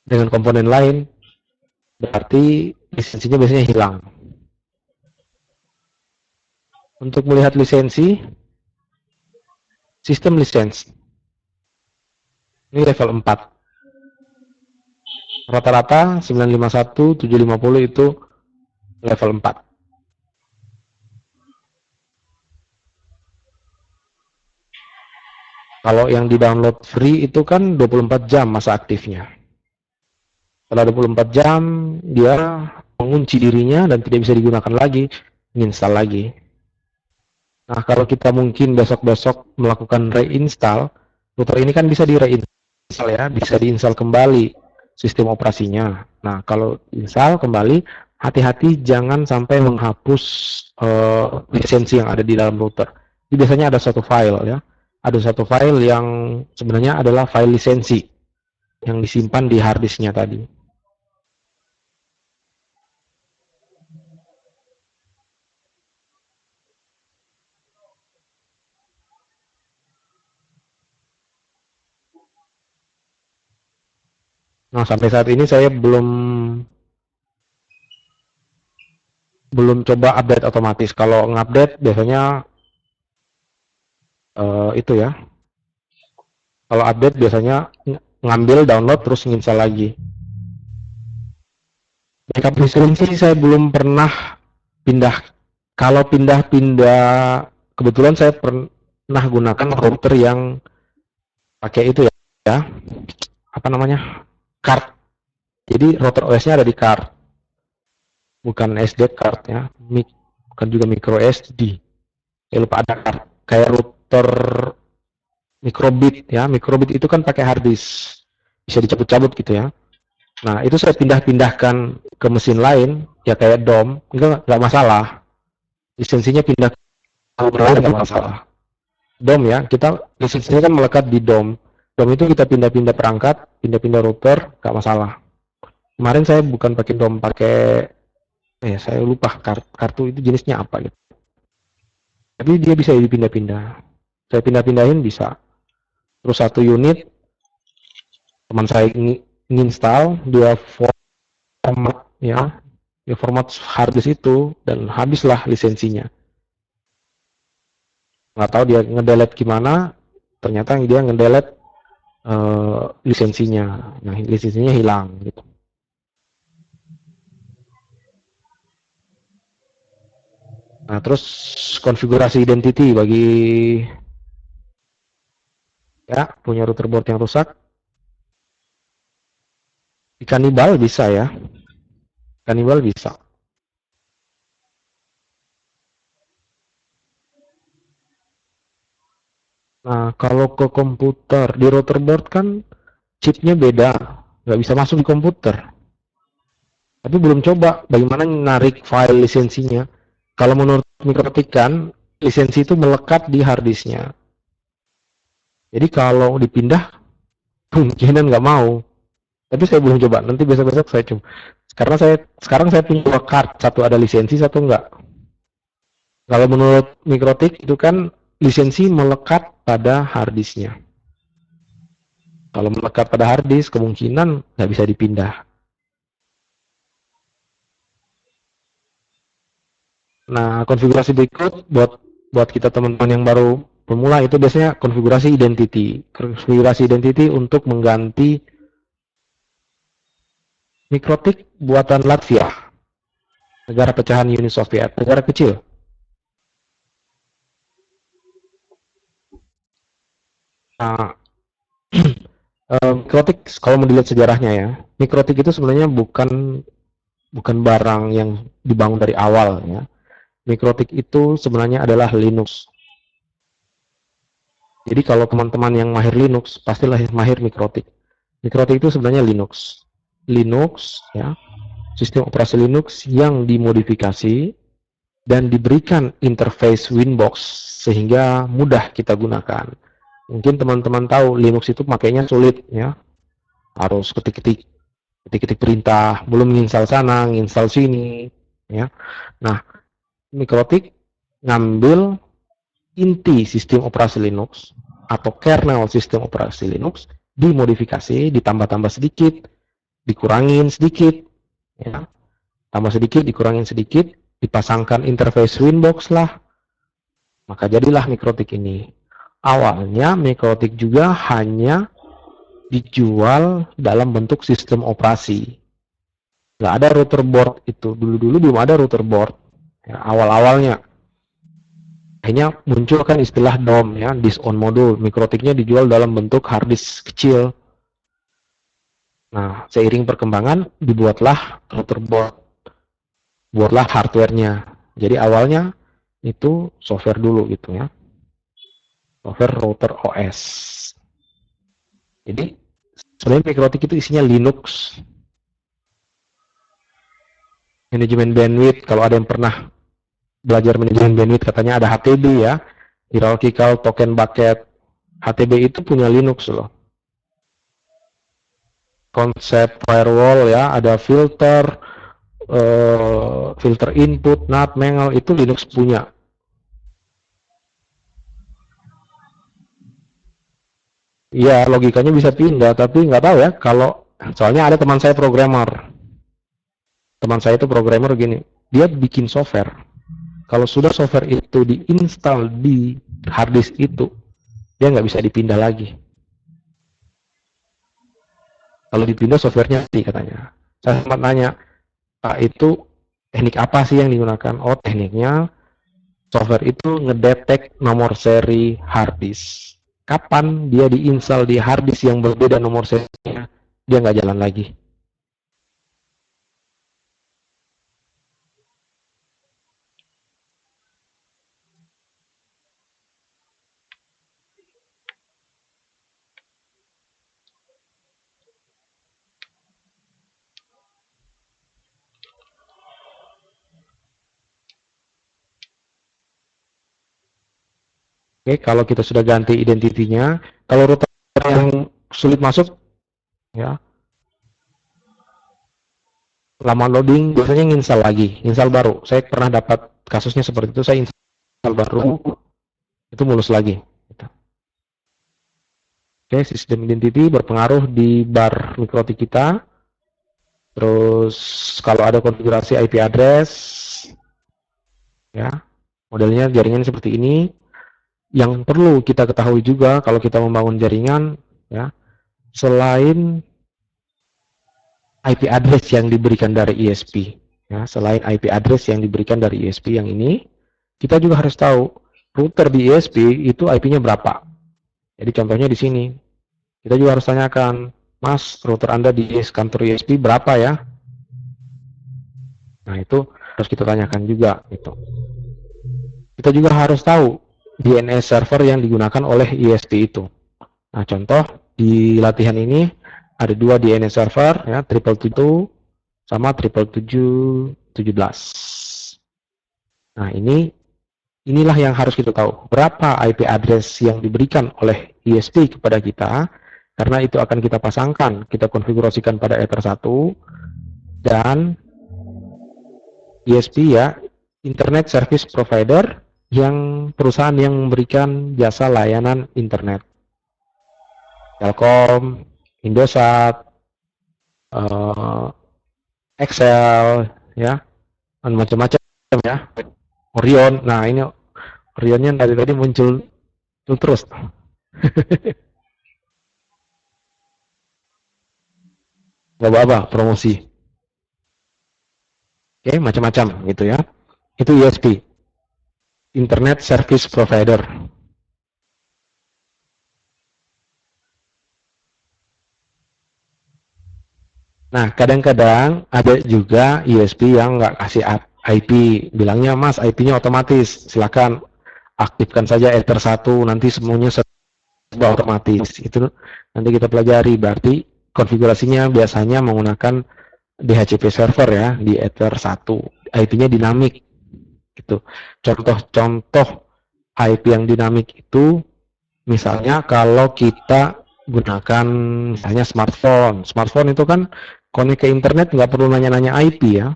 dengan komponen lain, berarti lisensinya biasanya hilang. Untuk melihat lisensi, sistem lisensi. Ini level 4. Rata-rata 951, 750 itu level 4. Kalau yang di-download free itu kan 24 jam masa aktifnya. Setelah 24 jam, dia mengunci dirinya dan tidak bisa digunakan lagi, install lagi. Nah, kalau kita mungkin besok-besok melakukan reinstall, router ini kan bisa di-reinstall ya, bisa diinstal kembali sistem operasinya. Nah, kalau install kembali, hati-hati jangan sampai menghapus lisensi yang ada di dalam router. Jadi biasanya ada satu file ya, ada satu file yang sebenarnya adalah file lisensi yang disimpan di harddisknya tadi. Nah, sampai saat ini saya belum coba update otomatis. Kalau ngupdate biasanya itu ya. Kalau update biasanya ngambil download terus nginstal lagi. Backup history sih saya belum pernah pindah. Kalau pindah-pindah, kebetulan saya pernah gunakan router yang pakai itu ya, apa namanya, card. Jadi router OS-nya ada di card, bukan SD card ya, bukan juga micro SD. Ya lupa ada card. Kayak router microbit ya, microbit itu kan pakai hard disk, bisa dicabut-cabut gitu ya. Nah itu saya pindah-pindahkan ke mesin lain, ya kayak DOM, nggak masalah. Lisensinya pindah ke router nggak masalah. DOM ya, kita lisensinya kan melekat di DOM. DOM itu kita pindah-pindah perangkat, pindah-pindah router, nggak masalah. Kemarin saya bukan pakai DOM, pakai saya lupa kartu itu jenisnya apa gitu. Tapi dia bisa dipindah-pindah. Saya pindah-pindahin bisa. Terus satu unit teman saya nginstal, dia format ya, dia format harddisk itu dan habislah lisensinya. Nggak tahu dia ngedelete gimana, ternyata dia ngedelete lisensinya. Nah, lisensinya hilang gitu. Nah, terus konfigurasi identity bagi ya punya router board yang rusak, di Cannibal bisa ya. Cannibal bisa. Nah, kalau ke komputer, di router board kan chipnya beda, nggak bisa masuk di komputer. Tapi belum coba bagaimana narik file lisensinya. Kalau menurut Mikrotik kan, lisensi itu melekat di harddisknya. Jadi kalau dipindah, kemungkinan nggak mau. Tapi saya belum coba, nanti besok-besok saya coba. Karena sekarang saya punya dua card, satu ada lisensi, satu enggak. Kalau menurut Mikrotik itu kan lisensi melekat pada harddisknya. Kalau melekat pada harddisk, kemungkinan nggak bisa dipindah. Nah, konfigurasi berikut buat kita teman-teman yang baru pemula itu biasanya konfigurasi identity. Konfigurasi identity untuk mengganti Mikrotik buatan Latvia, negara pecahan Uni Soviet, negara kecil. Nah, Mikrotik kalau mau dilihat sejarahnya ya, Mikrotik itu sebenarnya bukan barang yang dibangun dari awal ya. Mikrotik itu sebenarnya adalah Linux. Jadi kalau teman-teman yang mahir Linux, pastilah mahir Mikrotik. Mikrotik itu sebenarnya Linux. Linux ya, sistem operasi Linux yang dimodifikasi dan diberikan interface Winbox sehingga mudah kita gunakan. Mungkin teman-teman tahu Linux itu makainya sulit ya, harus ketik-ketik perintah, belum menginstal sana, menginstal sini ya. Nah, Mikrotik ngambil inti sistem operasi Linux atau kernel sistem operasi Linux, dimodifikasi, ditambah-tambah sedikit, dikurangin sedikit ya, tambah sedikit, dikurangin sedikit, dipasangkan interface Winbox lah, maka jadilah Mikrotik ini. Awalnya Mikrotik juga hanya dijual dalam bentuk sistem operasi. Nggak ada router board itu. Dulu-dulu belum ada router board. Ya, awal-awalnya. Akhirnya muncul kan istilah DOM ya, disk on module. Mikrotiknya dijual dalam bentuk hard disk kecil. Nah, seiring perkembangan dibuatlah router board. Buatlah hardware-nya. Jadi awalnya itu software dulu gitu ya. Software router OS. Jadi sebenarnya Mikrotik itu isinya Linux. Manajemen bandwidth, kalau ada yang pernah belajar manajemen bandwidth katanya ada HTB ya, hierarchical token bucket. HTB itu punya Linux loh. Konsep firewall ya, ada filter input, NAT, Mangle, itu Linux punya. Iya, logikanya bisa pindah, tapi nggak tahu ya, kalau Soalnya ada teman saya programmer. Teman saya itu programmer gini, dia bikin software. Kalau sudah software itu diinstal di harddisk itu, dia nggak bisa dipindah lagi. Kalau dipindah softwarenya mati katanya. Saya sempat nanya, Pak itu teknik apa sih yang digunakan? Oh tekniknya software itu ngedetek nomor seri harddisk. Kapan dia diinstal di harddisk yang berbeda nomor serinya, dia nggak jalan lagi. Oke, kalau kita sudah ganti identitinya, kalau router yang sulit masuk, ya lama loading biasanya nginstal lagi, install baru. Saya pernah dapat kasusnya seperti itu, saya install baru, itu mulus lagi. Oke, sistem identity berpengaruh di bar mikrotik kita. Terus kalau ada konfigurasi IP address, ya modelnya jaringan seperti ini. Yang perlu kita ketahui juga kalau kita membangun jaringan, ya selain IP address yang diberikan dari ISP, ya selain IP address yang diberikan dari ISP yang ini, kita juga harus tahu router di ISP itu IP-nya berapa. Jadi contohnya di sini, kita juga harus tanyakan, Mas, router Anda di kantor ISP berapa ya? Nah, itu harus kita tanyakan juga. Gitu. Kita juga harus tahu DNS server yang digunakan oleh ISP itu. Nah, contoh di latihan ini ada dua DNS server, ya, 777 sama 77717. Nah, inilah yang harus kita tahu. Berapa IP address yang diberikan oleh ISP kepada kita, karena itu akan kita pasangkan, kita konfigurasikan pada Ether 1, dan ISP ya, Internet Service Provider, yang perusahaan yang memberikan jasa layanan internet. Telkom, Indosat, Excel, ya, dan macam-macam ya. Orion, nah ini Orionnya dari tadi muncul terus. Gak apa-apa, promosi. Oke, macam-macam gitu ya. Itu ISP, Internet Service Provider. Nah, kadang-kadang ada juga ISP yang nggak kasih IP, bilangnya Mas IP-nya otomatis, silakan aktifkan saja Ether 1, nanti semuanya serba otomatis. Itu nanti kita pelajari, berarti konfigurasinya biasanya menggunakan DHCP server ya, di Ether 1, IP-nya dinamik gitu. Contoh-contoh IP yang dinamik itu misalnya kalau kita gunakan misalnya smartphone itu kan connect ke internet nggak perlu nanya-nanya IP ya,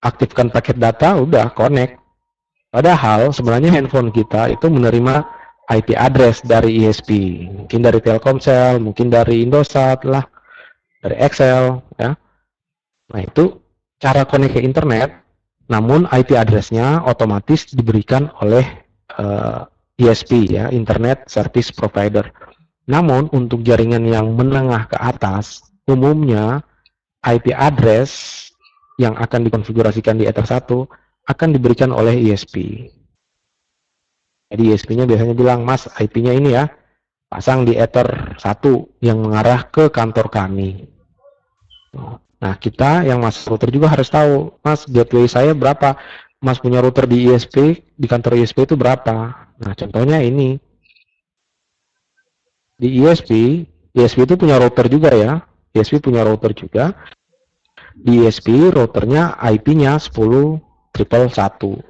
aktifkan paket data udah connect. Padahal sebenarnya handphone kita itu menerima IP address dari ISP, mungkin dari Telkomsel, mungkin dari Indosat lah, dari Excel ya. Nah itu cara connect ke internet, namun IP address-nya otomatis diberikan oleh ISP ya, Internet Service Provider. Namun untuk jaringan yang menengah ke atas, umumnya IP address yang akan dikonfigurasikan di Ether 1 akan diberikan oleh ISP. Jadi ISP-nya biasanya bilang, Mas IP-nya ini ya, pasang di Ether 1 yang mengarah ke kantor kami. Nah, kita yang masuk router juga harus tahu, Mas, gateway saya berapa? Mas punya router di ISP, di kantor ISP itu berapa? Nah, contohnya ini. Di ISP itu punya router juga ya. ISP punya router juga. Di ISP, routernya IP-nya 10.111.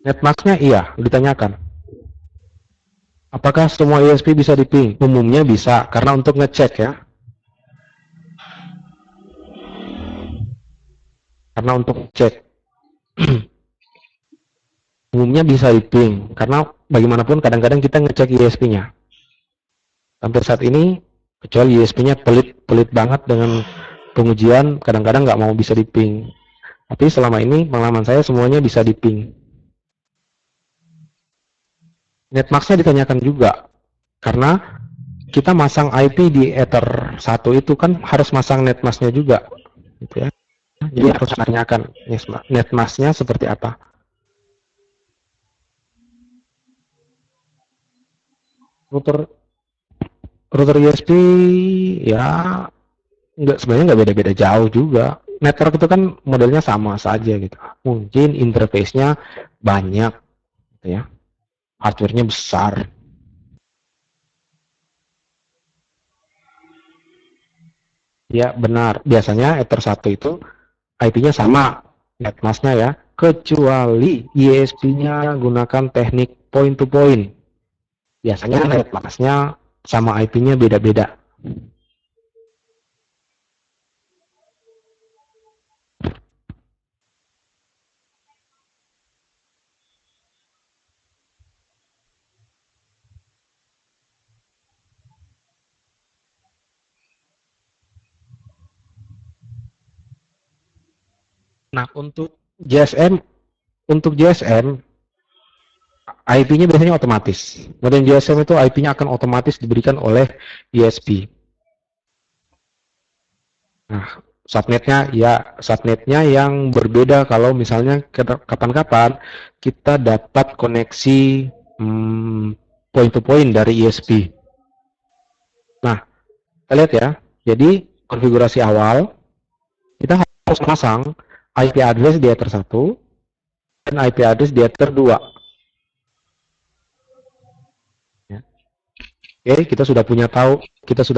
Netmasknya iya, ditanyakan. Apakah semua ISP bisa di ping? Umumnya bisa, karena untuk ngecek ya. Karena untuk cek. Umumnya bisa di ping, karena bagaimanapun kadang-kadang kita ngecek ISP-nya. Hampir saat ini, kecuali ISP-nya pelit banget dengan pengujian, kadang-kadang nggak mau bisa di ping. Tapi selama ini pengalaman saya semuanya bisa di ping. Netmax-nya ditanyakan juga, karena kita masang IP di Ether 1 itu kan harus masang netmask-nya juga, gitu ya. Jadi harus tanyakan netmask-nya seperti apa. Router router USB ya nggak, sebenarnya nggak beda-beda jauh juga. Network itu kan modelnya sama saja gitu. Mungkin interface-nya banyak, gitu ya. Hardware-nya besar. Ya benar. Biasanya Ether 1 itu IP-nya sama netmask-nya ya, kecuali ISP-nya gunakan teknik point to point. Biasanya netmask-nya sama IP-nya beda-beda. Nah, untuk JSM IP-nya biasanya otomatis. Modem GSM itu IP-nya akan otomatis diberikan oleh ISP. Nah, subnetnya yang berbeda kalau misalnya kapan-kapan kita dapat koneksi point to point dari ISP. Nah, kita lihat ya. Jadi konfigurasi awal kita harus pasang IP address di Ether 1 dan IP address di Ether 2. Ya. Oke, kita sudah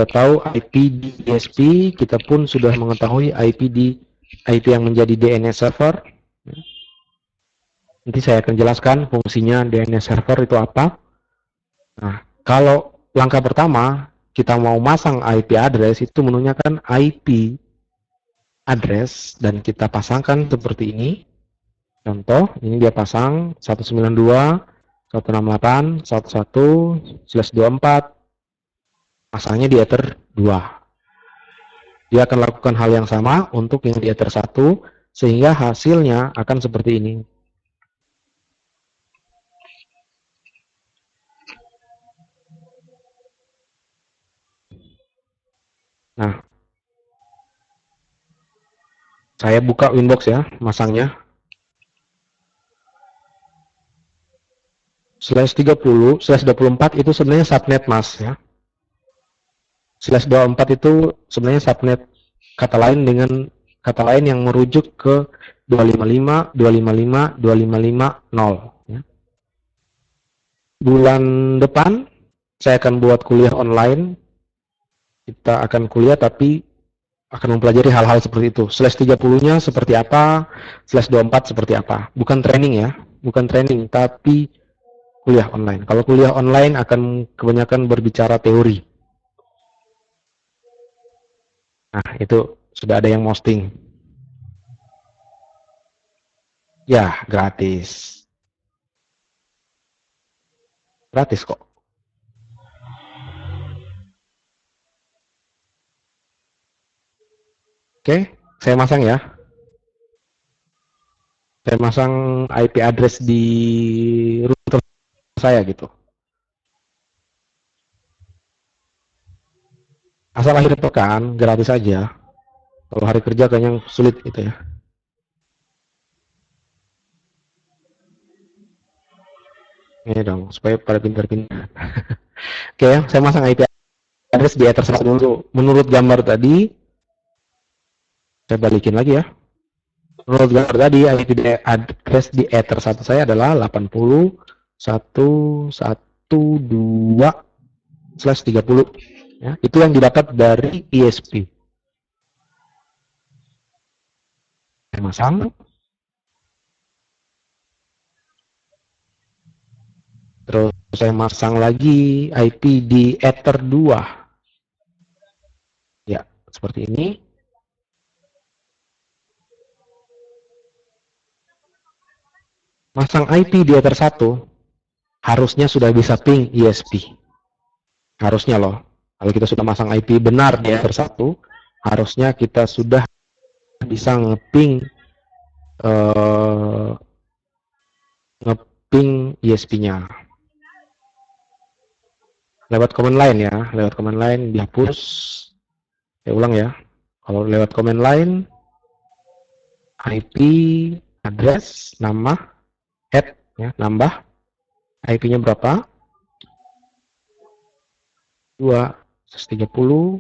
tahu IP di ISP, kita pun sudah mengetahui IP yang menjadi DNS server. Nanti saya akan jelaskan fungsinya DNS server itu apa. Nah, kalau langkah pertama kita mau masang IP address itu menunya kan IP address dan kita pasangkan seperti ini. Contoh, ini dia pasang 192.168.11/24, pasangnya di Ether 2. Dia akan lakukan hal yang sama untuk yang di Ether 1 sehingga hasilnya akan seperti ini. Nah, saya buka Winbox ya, masangnya. /30/24 itu sebenarnya subnet mas ya. /24 itu sebenarnya subnet, kata lain yang merujuk ke 255.255.255.0 ya. Bulan depan saya akan buat kuliah online. Kita akan kuliah tapi akan mempelajari hal-hal seperti itu. /30-nya seperti apa, /24 seperti apa. Bukan training ya, bukan training, tapi kuliah online. Kalau kuliah online akan kebanyakan berbicara teori. Nah, itu sudah ada yang posting. Ya, gratis. Gratis kok. Oke, saya masang ya. Saya masang IP address di router saya gitu. Asal akhir pekan, gratis aja. Kalau hari kerja kayaknya sulit gitu ya. Ini dong, supaya pada pintar-pintar. Oke ya, saya masang IP address di Ether 1 dulu. Menurut gambar tadi, saya balikin lagi ya. Menurut gambar tadi, IP address di Ether 1 saya adalah 80.112/30. Ya, itu yang didapat dari ISP. Saya masang. Terus Saya masang lagi IP di Ether 2. Ya, seperti ini. Masang IP di Ether 1, harusnya sudah bisa ping ISP. Harusnya loh. Kalau kita sudah masang IP benar di Ether 1, harusnya kita sudah bisa ngeping ISP-nya. Lewat command line ya, lewat command line dihapus. Saya ulang ya. Kalau lewat command line, IP, address, nama, add, ya, nambah. IP-nya berapa? 230.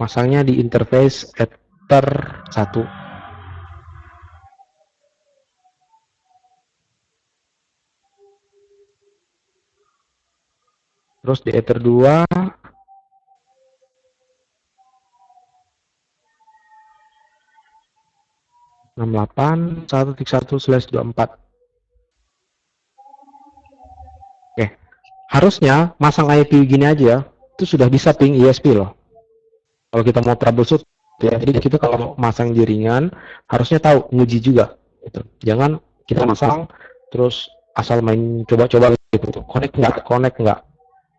Masangnya di interface Ether 1. Terus di Ether 2, 68.1.1/24. Oke, harusnya masang IP gini aja, itu sudah bisa ping ISP loh. Kalau kita mau troubleshoot, ya, jadi kita kalau masang jaringan harusnya tahu nguji juga. Gitu. Jangan kita masang terus asal main coba-coba gitu, connect nggak.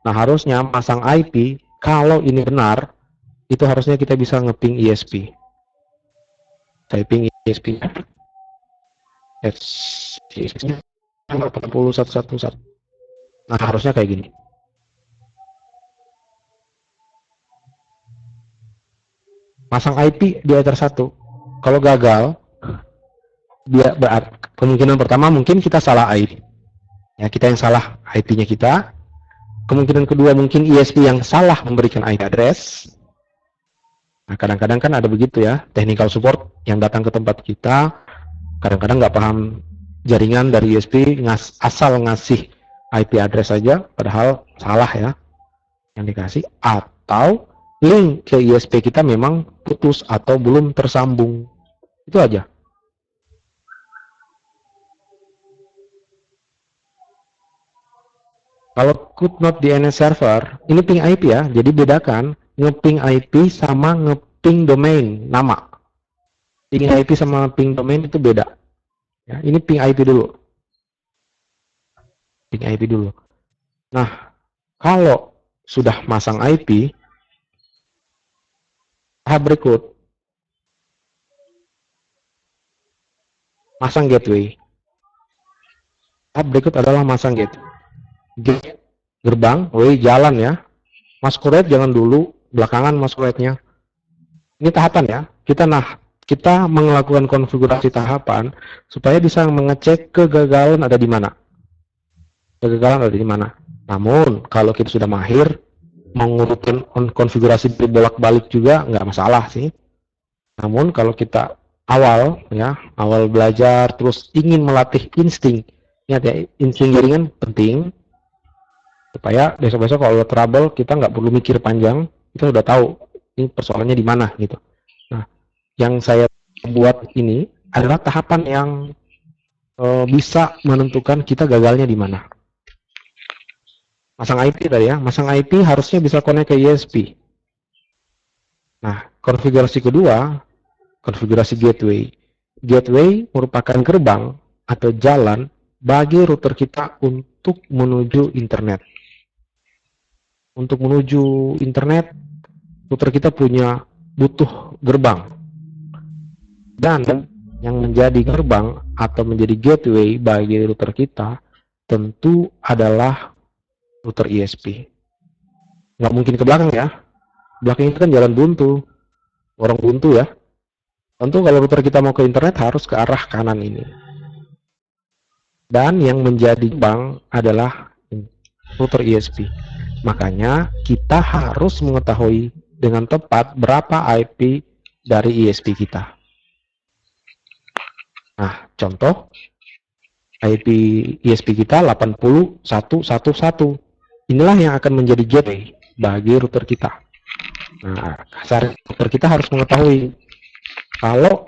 Nah, harusnya masang IP, kalau ini benar, itu harusnya kita bisa ngeping ISP. Typing ISP-nya. 80.111. Nah, harusnya kayak gini. Masang IP di Ether 1. Kalau gagal, dia kemungkinan pertama mungkin kita salah IP. Ya, kita yang salah IP-nya kita. Kemungkinan kedua mungkin ISP yang salah memberikan IP address. Nah, kadang-kadang kan ada begitu ya, technical support yang datang ke tempat kita, kadang-kadang nggak paham jaringan dari ISP, asal ngasih IP address saja, padahal salah ya yang dikasih, atau link ke ISP kita memang putus atau belum tersambung. Itu aja. Kalau could not DNS server, ini ping IP ya, jadi bedakan ngeping IP sama ngeping domain nama. Ping IP sama ping domain itu beda. Ya, ini ping IP dulu. Ping IP dulu. Nah, kalau sudah masang IP, tahap berikut, masang gateway. Tahap berikut adalah masang gateway. Gerbang, jalan ya. Masquerade jangan dulu, belakangan masquerade-nya. Ini tahapan ya. Kita melakukan konfigurasi tahapan supaya bisa mengecek kegagalan ada di mana. Kegagalan ada di mana. Namun kalau kita sudah mahir, mengurutkan konfigurasi bolak-balik juga nggak masalah sih. Namun kalau kita awal belajar terus ingin melatih insting, ingat ya, insting jaringan penting supaya besok-besok kalau trouble kita nggak perlu mikir panjang, kita sudah tahu ini persoalannya di mana gitu. Nah, yang saya buat ini adalah tahapan yang bisa menentukan kita gagalnya di mana. Masang IP tadi ya, masang IP harusnya bisa connect ke ISP. Nah, konfigurasi kedua, konfigurasi gateway. Gateway merupakan gerbang atau jalan bagi router kita untuk menuju internet. Untuk menuju internet, router kita butuh gerbang. Dan yang menjadi gerbang atau menjadi gateway bagi router kita tentu adalah router ISP. Nggak mungkin ke belakang ya. Belakang itu kan jalan buntu. Orang buntu ya. Tentu kalau router kita mau ke internet harus ke arah kanan ini. Dan yang menjadi gerbang adalah router ISP. Makanya kita harus mengetahui dengan tepat berapa IP dari ISP kita. Nah, contoh IP ISP kita 80.111. Inilah yang akan menjadi gateway bagi router kita. Nah, router kita harus mengetahui kalau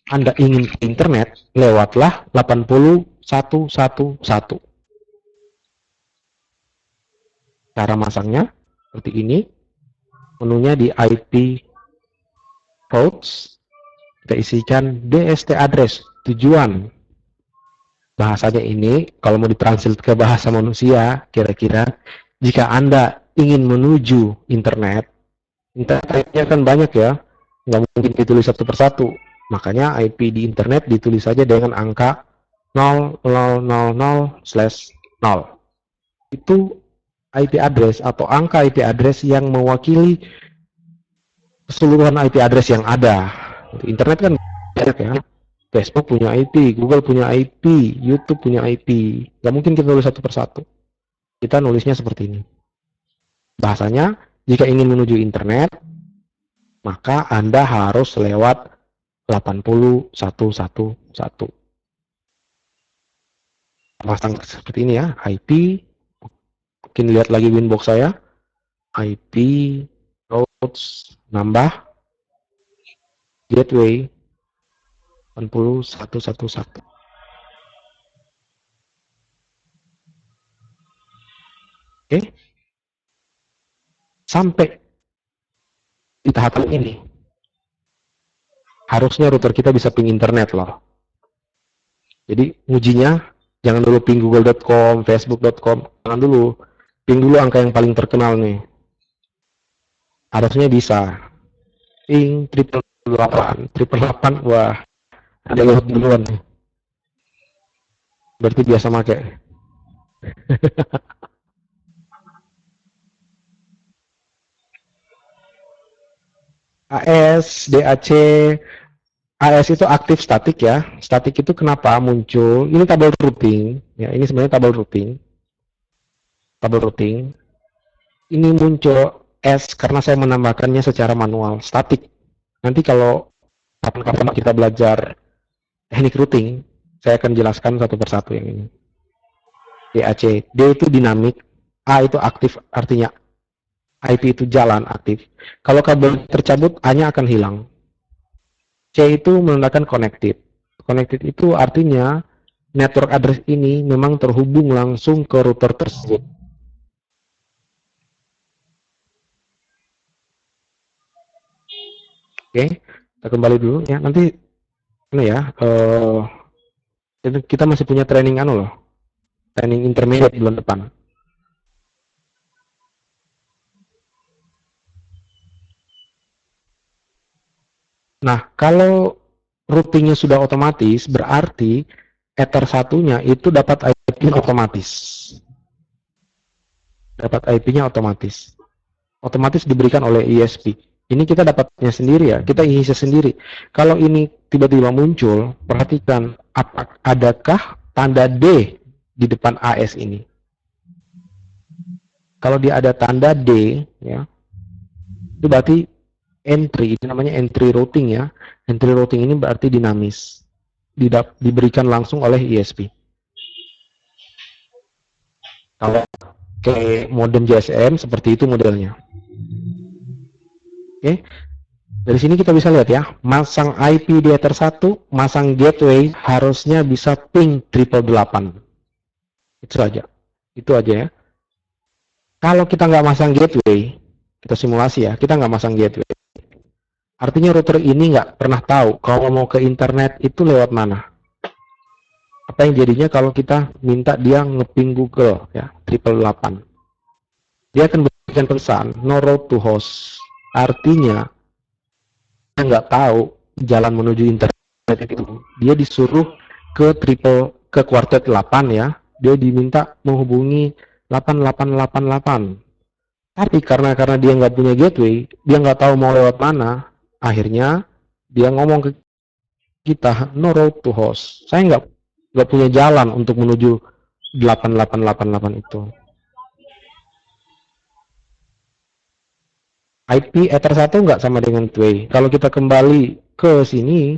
Anda ingin ke internet, lewatlah 80.111. Cara masangnya seperti ini. Menunya di IP routes, kita isikan DST address, tujuan. Bahasanya ini, kalau mau ditranslate ke bahasa manusia, kira-kira, jika Anda ingin menuju internet, internetnya kan banyak ya, nggak mungkin ditulis satu persatu. Makanya IP di internet ditulis saja dengan angka 0000/0. Itu IP address atau angka IP address yang mewakili keseluruhan IP address yang ada. Internet kan banyak ya. Facebook punya IP, Google punya IP, YouTube punya IP. Gak mungkin kita tulis satu persatu. Kita nulisnya seperti ini. Bahasanya, jika ingin menuju internet, maka Anda harus lewat 80.111. Pasang seperti ini ya, IP. Mungkin lihat lagi winbox saya. IP, routes, nambah, gateway, 80.111. Oke. Sampai di tahapan ini, harusnya router kita bisa ping internet loh. Jadi ujinya jangan dulu ping google.com, facebook.com, jangan dulu. Ping dulu angka yang paling terkenal nih. Harusnya bisa. Ping 888, wah, ada yang duluan nih. Berarti biasa pakai. AS, DAC, AS itu aktif statik ya. Statik itu kenapa muncul? Ini tabel routing, ya. Ini sebenarnya tabel routing. Tabel routing. Ini muncul S karena saya menambahkannya secara manual, statik. Nanti kalau kapan-kapan kita belajar teknik routing, saya akan jelaskan satu persatu yang ini. DAC, D itu dinamik, A itu aktif, artinya IP itu jalan aktif. Kalau kabel tercabut, A-nya akan hilang. C itu menandakan connected. Connected itu artinya network address ini memang terhubung langsung ke router tersebut. Oke, kita kembali dulu ya. Nanti ini ya, kita masih punya training loh, training intermediate bulan depan. Nah, kalau routingnya sudah otomatis, berarti Ether satunya itu dapat IP otomatis. Dapat IP-nya otomatis. Otomatis diberikan oleh ISP. Ini kita dapatnya sendiri ya, kita isi sendiri. Kalau ini tiba-tiba muncul, perhatikan adakah tanda D di depan AS ini. Kalau dia ada tanda D, ya, itu berarti entry, itu namanya entry routing ya. Entry routing ini berarti dinamis, diberikan langsung oleh ISP. Kalau ke modem GSM seperti itu modelnya. Oke, dari sini kita bisa lihat ya, masang IP di Ether 1, masang gateway harusnya bisa ping 888. Itu aja ya. Kalau kita nggak masang gateway, kita simulasi ya, kita nggak masang gateway. Artinya router ini nggak pernah tahu kalau mau ke internet itu lewat mana. Apa yang jadinya kalau kita minta dia ngeping Google ya, 888. Dia akan berikan pesan no route to host. Artinya dia nggak tahu jalan menuju internet itu. Dia disuruh ke quartet 8 ya. Dia diminta menghubungi 8888. Tapi karena dia nggak punya gateway, dia nggak tahu mau lewat mana. Akhirnya dia ngomong ke kita no route to host. Saya nggak punya jalan untuk menuju 8888 itu. IP Ether 1 nggak sama dengan gateway. Kalau kita kembali ke sini,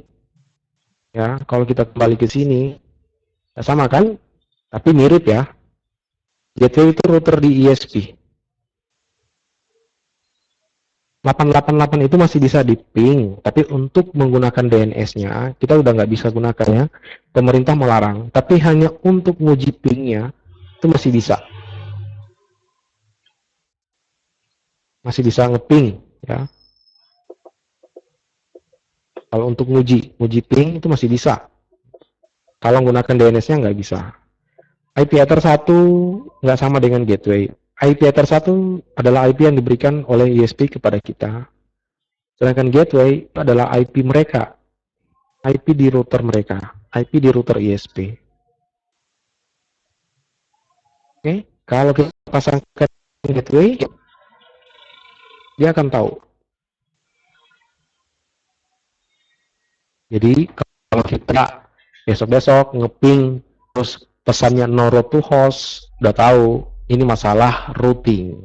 ya, kalau kita kembali ke sini, ya sama kan? Tapi mirip ya. Gateway itu router di ISP. 888 itu masih bisa di ping, tapi untuk menggunakan DNS-nya, kita udah nggak bisa gunakannya. Pemerintah melarang, tapi hanya untuk nguji pingnya, itu masih bisa. masih bisa ngeping ya. Kalau untuk nguji ping itu masih bisa. Kalau menggunakan DNS-nya nggak bisa. IP Ether 1 nggak sama dengan gateway. IP Ether 1 adalah IP yang diberikan oleh ISP kepada kita. Sedangkan gateway adalah IP mereka, IP di router mereka, IP di router ISP. Oke, kalau kita pasangkan gateway, dia akan tahu. Jadi kalau kita besok-besok ngeping terus pesannya no route to host, udah tahu ini masalah routing.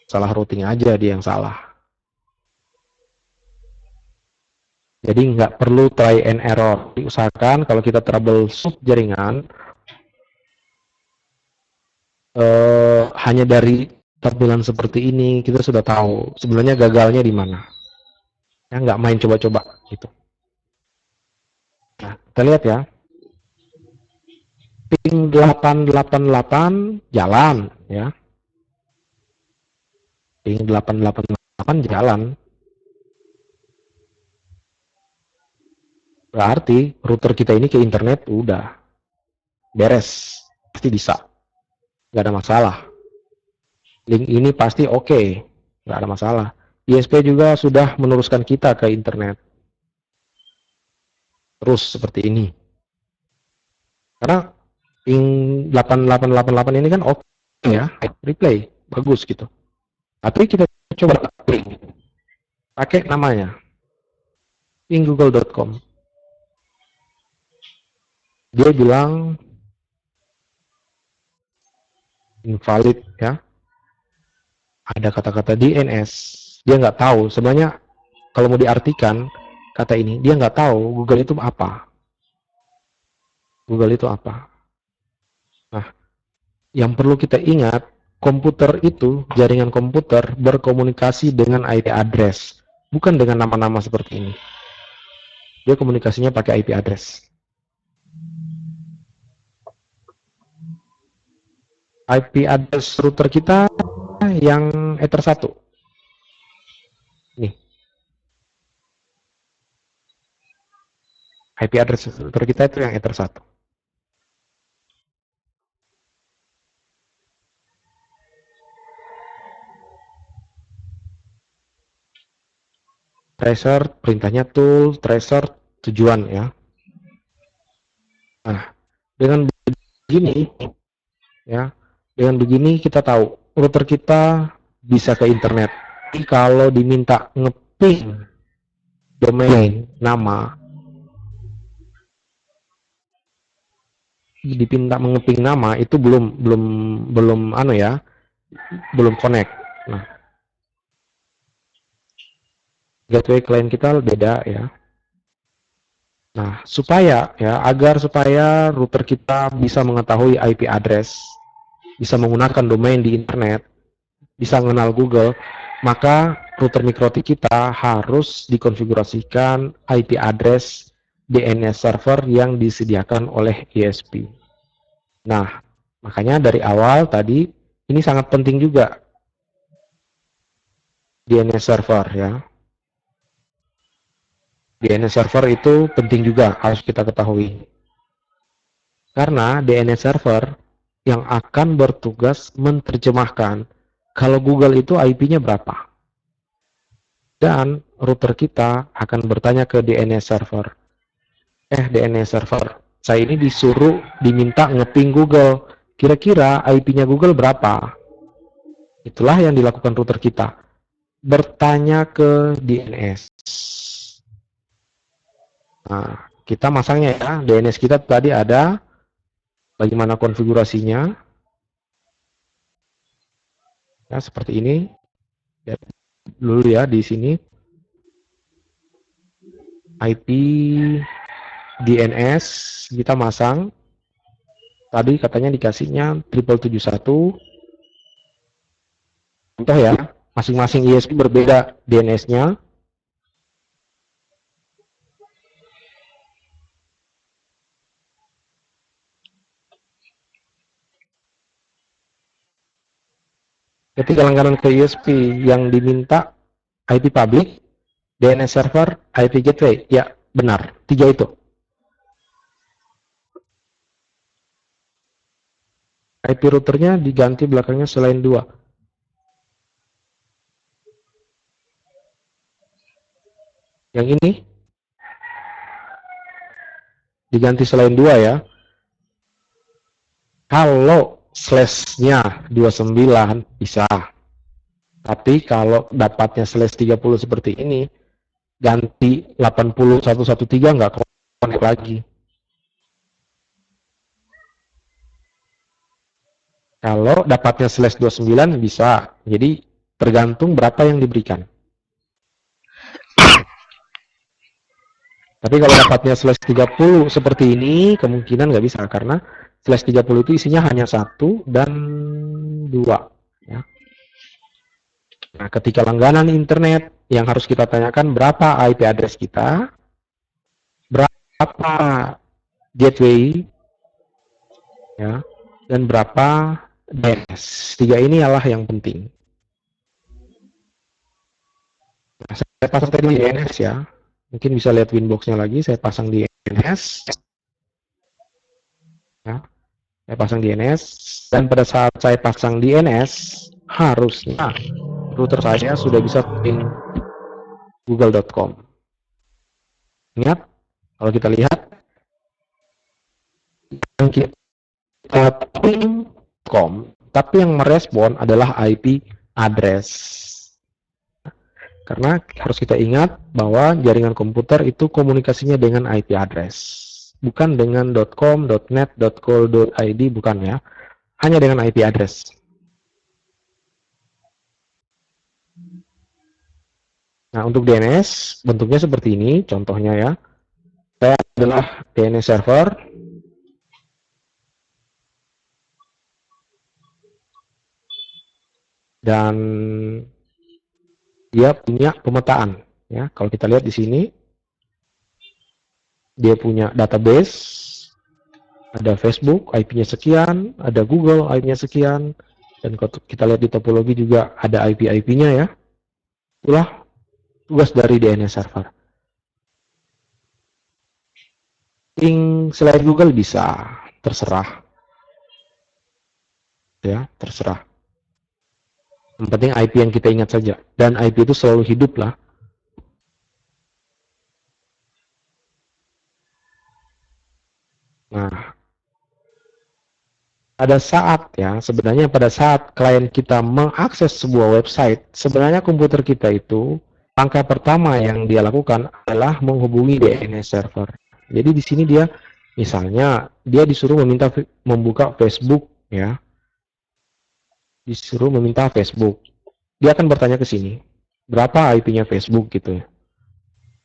Salah routing aja dia yang salah. Jadi nggak perlu try and error. Diusahakan kalau kita troubleshoot jaringan, hanya dari tampilan seperti ini kita sudah tahu sebenarnya gagalnya di mana. Ya nggak main coba-coba gitu. Nah, kita lihat ya. Ping 888 jalan ya. Ping 888 jalan. Berarti router kita ini ke internet udah beres. Pasti bisa. Nggak ada masalah. Link ini pasti oke. Nggak ada masalah. ISP juga sudah meneruskan kita ke internet. Terus seperti ini. Karena ping 8888 ini kan oke ya. Replay. Bagus gitu. Tapi kita coba pakai namanya. Pinggoogle.com. Dia bilang invalid ya. Ada kata-kata DNS. Dia nggak tahu. Sebenarnya kalau mau diartikan kata ini, dia nggak tahu Google itu apa. Google itu apa. Nah, yang perlu kita ingat, komputer itu, jaringan komputer berkomunikasi dengan IP address, bukan dengan nama-nama seperti ini. Dia komunikasinya pakai IP address. IP address router kita yang Ether 1. Nih, IP address router kita itu yang Ether 1. Tracer, perintahnya tool, tracer, tujuan ya. Nah, dengan begini, ya, dengan begini kita tahu router kita bisa ke internet. Jadi kalau diminta ngeping domain nama, dipinta mengeping nama itu belum anu ya, belum connect. Nah, gateway klien kita beda ya. Nah, agar supaya router kita bisa mengetahui IP address, bisa menggunakan domain di internet, bisa mengenal Google, maka router MikroTik kita harus dikonfigurasikan IP address DNS server yang disediakan oleh ISP. Nah, makanya dari awal tadi ini sangat penting juga DNS server ya. DNS server itu penting juga harus kita ketahui. Karena DNS server yang akan bertugas menerjemahkan kalau Google itu IP-nya berapa. Dan router kita akan bertanya ke DNS server. DNS server, saya ini diminta ngeping Google. Kira-kira IP-nya Google berapa? Itulah yang dilakukan router kita. Bertanya ke DNS. Nah, kita masangnya ya. DNS kita tadi ada. Bagaimana konfigurasinya? Ya, seperti ini. Lihat dulu ya di sini. IP DNS kita masang. Tadi katanya dikasihnya 7771. Contoh ya, masing-masing ISP berbeda DNS-nya. Ketika langganan ke ISP yang diminta IP public, DNS server, IP gateway. Ya, benar. 3 itu. IP routernya diganti belakangnya selain 2. Yang ini diganti selain 2 ya. Kalau slash-nya 29 bisa. Tapi kalau dapatnya slash 30 seperti ini, ganti 80113 nggak connect lagi. Kalau dapatnya slash 29 bisa. Jadi tergantung berapa yang diberikan. Tapi kalau dapatnya slash 30 seperti ini, kemungkinan nggak bisa. Karena slash 30 itu isinya hanya 1 dan 2. Ya. Nah, ketika langganan internet, yang harus kita tanyakan berapa IP address kita, berapa gateway, ya, dan berapa DNS. 3 ini adalah yang penting. Nah, saya pasang tadi di DNS ya. Mungkin bisa lihat winbox-nya lagi. Saya pasang di DNS. Ya, saya pasang di DNS. Dan pada saat saya pasang di DNS, harusnya router saya sudah bisa pin google.com. Ingat, kalau kita lihat, yang kita pin.com, tapi yang merespon adalah IP address. Karena harus kita ingat bahwa jaringan komputer itu komunikasinya dengan IP address. Bukan dengan .com, .net, .co, .id, bukan ya. Hanya dengan IP address. Nah, untuk DNS, bentuknya seperti ini, contohnya ya. Saya adalah DNS server. Dan dia punya pemetaan. Ya, kalau kita lihat di sini, dia punya database, ada Facebook, IP-nya sekian, ada Google, IP-nya sekian, dan kalau kita lihat di topologi juga ada IP-IP-nya ya. Itulah tugas dari DNS server. Ping selain Google bisa, terserah. Ya, terserah. Yang penting IP yang kita ingat saja. Dan IP itu selalu hidup lah. Nah, pada saat ya, sebenarnya pada saat klien kita mengakses sebuah website, sebenarnya komputer kita itu langkah pertama yang dia lakukan adalah menghubungi DNS server. Jadi di sini dia misalnya dia disuruh membuka Facebook ya. Disuruh meminta Facebook. Dia akan bertanya ke sini, berapa IP-nya Facebook gitu ya.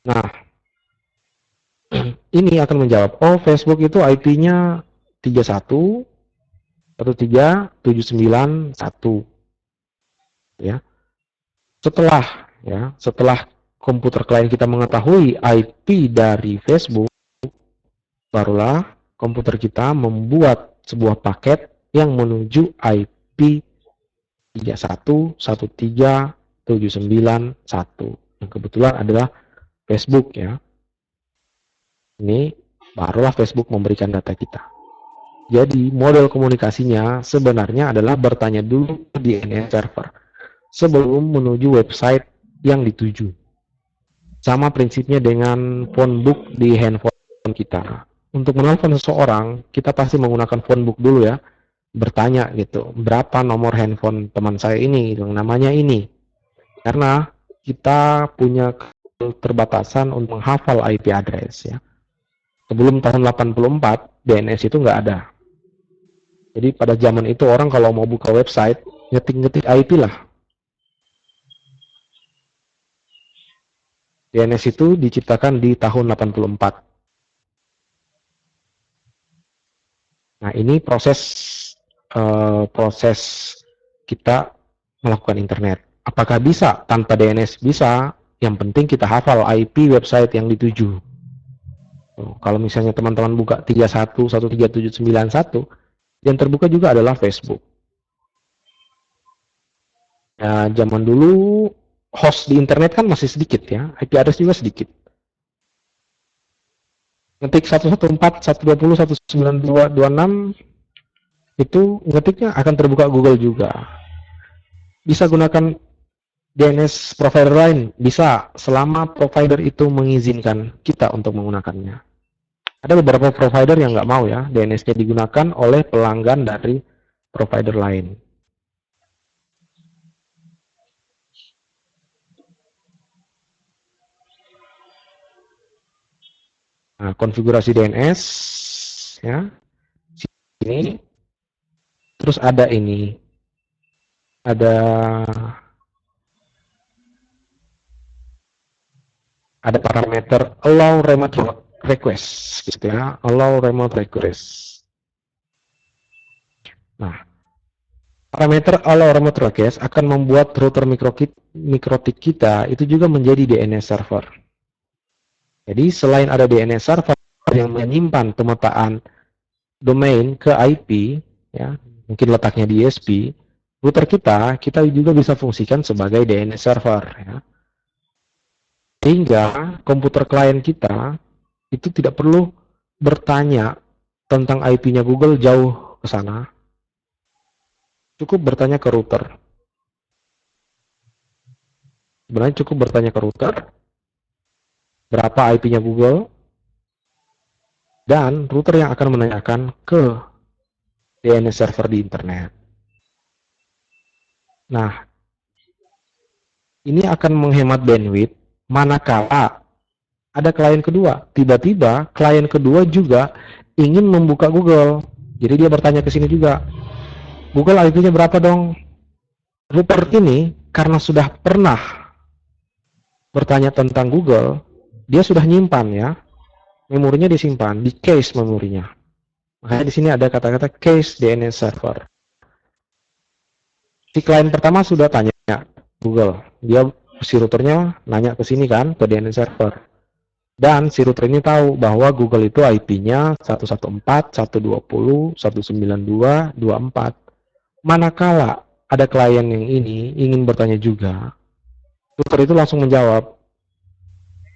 Nah, ini akan menjawab, oh Facebook itu IP-nya 31.13791 ya. Setelah komputer klien kita mengetahui IP dari Facebook, barulah komputer kita membuat sebuah paket yang menuju IP 31.13791 yang kebetulan adalah Facebook ya. Ini barulah Facebook memberikan data kita. Jadi model komunikasinya sebenarnya adalah bertanya dulu di DNS server sebelum menuju website yang dituju. Sama prinsipnya dengan phone book di handphone kita. Untuk menelpon seseorang, kita pasti menggunakan phone book dulu ya. Bertanya gitu, berapa nomor handphone teman saya ini, yang namanya ini. Karena kita punya keterbatasan untuk menghafal IP address ya. Sebelum tahun 84, DNS itu nggak ada. Jadi pada zaman itu orang kalau mau buka website, ngetik-ngetik IP lah. DNS itu diciptakan di tahun 84. Nah, ini proses kita melakukan internet. Apakah bisa tanpa DNS? Bisa. Yang penting kita hafal IP website yang dituju. Kalau misalnya teman-teman buka 31.13791, yang terbuka juga adalah Facebook. Ya, zaman dulu host di internet kan masih sedikit ya, IP address juga sedikit. Ngetik 114.120.192.26 itu ngetiknya akan terbuka Google juga. Bisa gunakan DNS provider lain, bisa selama provider itu mengizinkan kita untuk menggunakannya. Ada beberapa provider yang nggak mau ya DNS-nya digunakan oleh pelanggan dari provider lain. Nah, konfigurasi DNS ya. Ini terus ada ini. Ada parameter allow remote request gitu ya, allow remote request. Nah, parameter allow remote request akan membuat router mikrotik kita itu juga menjadi DNS server. Jadi selain ada DNS server yang menyimpan pemetaan domain ke IP, ya, mungkin letaknya di ISP, router kita juga bisa fungsikan sebagai DNS server. Ya. Sehingga komputer klien kita itu tidak perlu bertanya tentang IP-nya Google jauh ke sana. Cukup bertanya ke router. Sebenarnya cukup bertanya ke router, berapa IP-nya Google, dan router yang akan menanyakan ke DNS server di internet. Nah, ini akan menghemat bandwidth manakala ada klien kedua. Tiba-tiba klien kedua juga ingin membuka Google. Jadi dia bertanya ke sini juga. Google IP-nya berapa dong? Router ini karena sudah pernah bertanya tentang Google, dia sudah nyimpan ya. Memorinya disimpan di cache memorinya. Makanya di sini ada kata-kata cache DNS server. Si klien pertama sudah tanya Google. Dia si routernya nanya ke sini kan ke DNS server. Dan si router ini tahu bahwa Google itu IP-nya 114.120.192.24. Manakala ada klien yang ini ingin bertanya juga, router itu langsung menjawab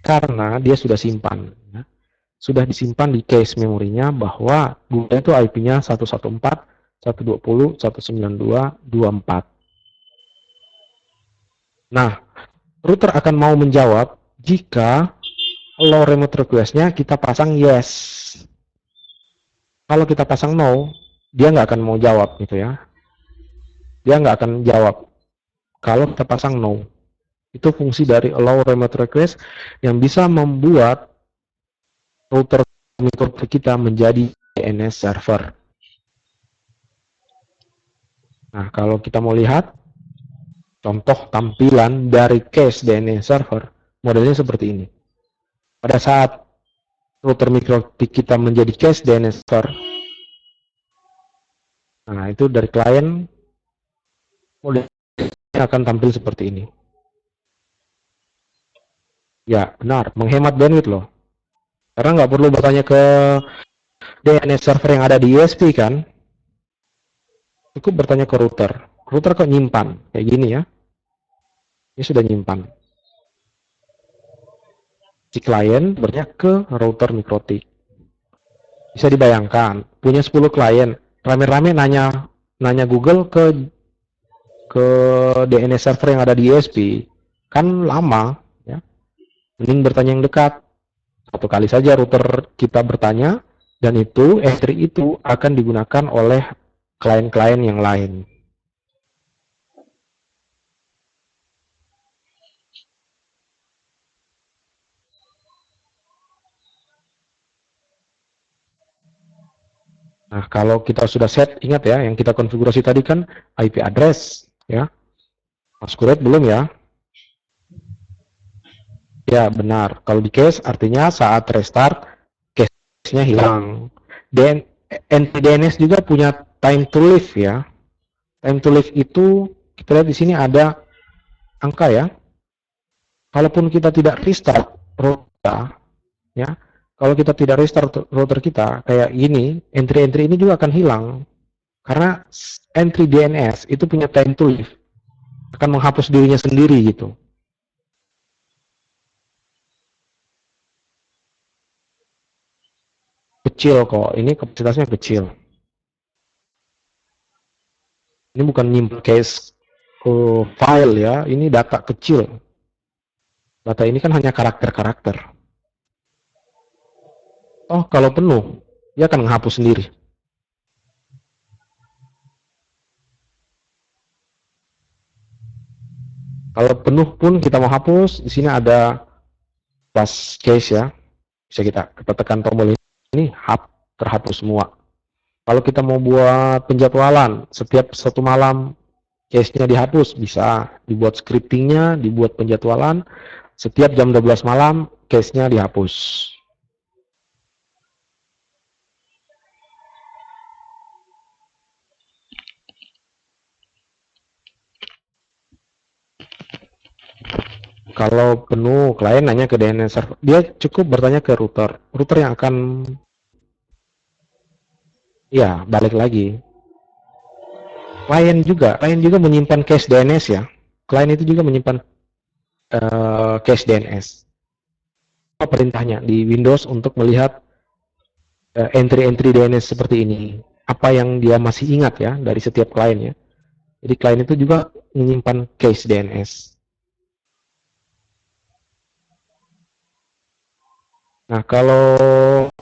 karena dia sudah simpan. Ya. Sudah disimpan di cache memorinya bahwa Google itu IP-nya 114.120.192.24. Nah, router akan mau menjawab jika allow remote request-nya kita pasang yes. Kalau kita pasang no, dia nggak akan mau jawab gitu ya. Dia nggak akan jawab kalau kita pasang no. Itu fungsi dari allow remote request yang bisa membuat router mikrotik kita menjadi DNS server. Nah, kalau kita mau lihat contoh tampilan dari cache DNS server, modelnya seperti ini. Pada saat router mikrotik kita menjadi cache DNS server, nah itu dari klien modelnya akan tampil seperti ini. Ya, benar, menghemat bandwidth loh. Karena nggak perlu bertanya ke DNS server yang ada di ISP kan. Cukup bertanya ke router. Router kok nyimpan, kayak gini ya. Ini sudah nyimpan. Si klien bertanya ke router mikrotik. Bisa dibayangkan, punya 10 klien, rame-rame nanya Google ke DNS server yang ada di ISP. Kan lama, ya. Mending bertanya yang dekat. Satu kali saja router kita bertanya, dan itu entry itu akan digunakan oleh klien-klien yang lain. Nah, kalau kita sudah set, ingat ya, yang kita konfigurasi tadi kan IP address, ya. Masquerade belum ya? Ya, benar. Kalau di cache, artinya saat restart, cache-nya hilang. Dan NTDNS juga punya time to live ya. Time to live itu, kita lihat di sini ada angka ya. Kalaupun kita tidak restart router, ya, kalau kita tidak restart router kita kayak gini, entry-entry ini juga akan hilang karena entry DNS itu punya time to live. akan menghapus dirinya sendiri gitu. Kecil kok, ini kapasitasnya kecil. Ini bukan nyimpen case file ya, ini data kecil. Data ini kan hanya karakter-karakter. Oh, kalau penuh, dia akan menghapus sendiri. Kalau penuh pun kita mau hapus, di sini ada plus case ya. Bisa kita tekan tombol ini, terhapus semua. Kalau kita mau buat penjadwalan, setiap satu malam case-nya dihapus, bisa dibuat scriptingnya, dibuat penjadwalan, setiap jam 12 malam case-nya dihapus. Kalau penuh, klien nanya ke DNS server. Dia cukup bertanya ke router. Router yang akan, ya, balik lagi. Klien juga menyimpan cache DNS ya. Klien itu juga menyimpan cache DNS. Apa perintahnya di Windows untuk melihat entry-entry DNS seperti ini? Apa yang dia masih ingat ya dari setiap klien ya. Jadi klien itu juga menyimpan cache DNS. Nah, kalau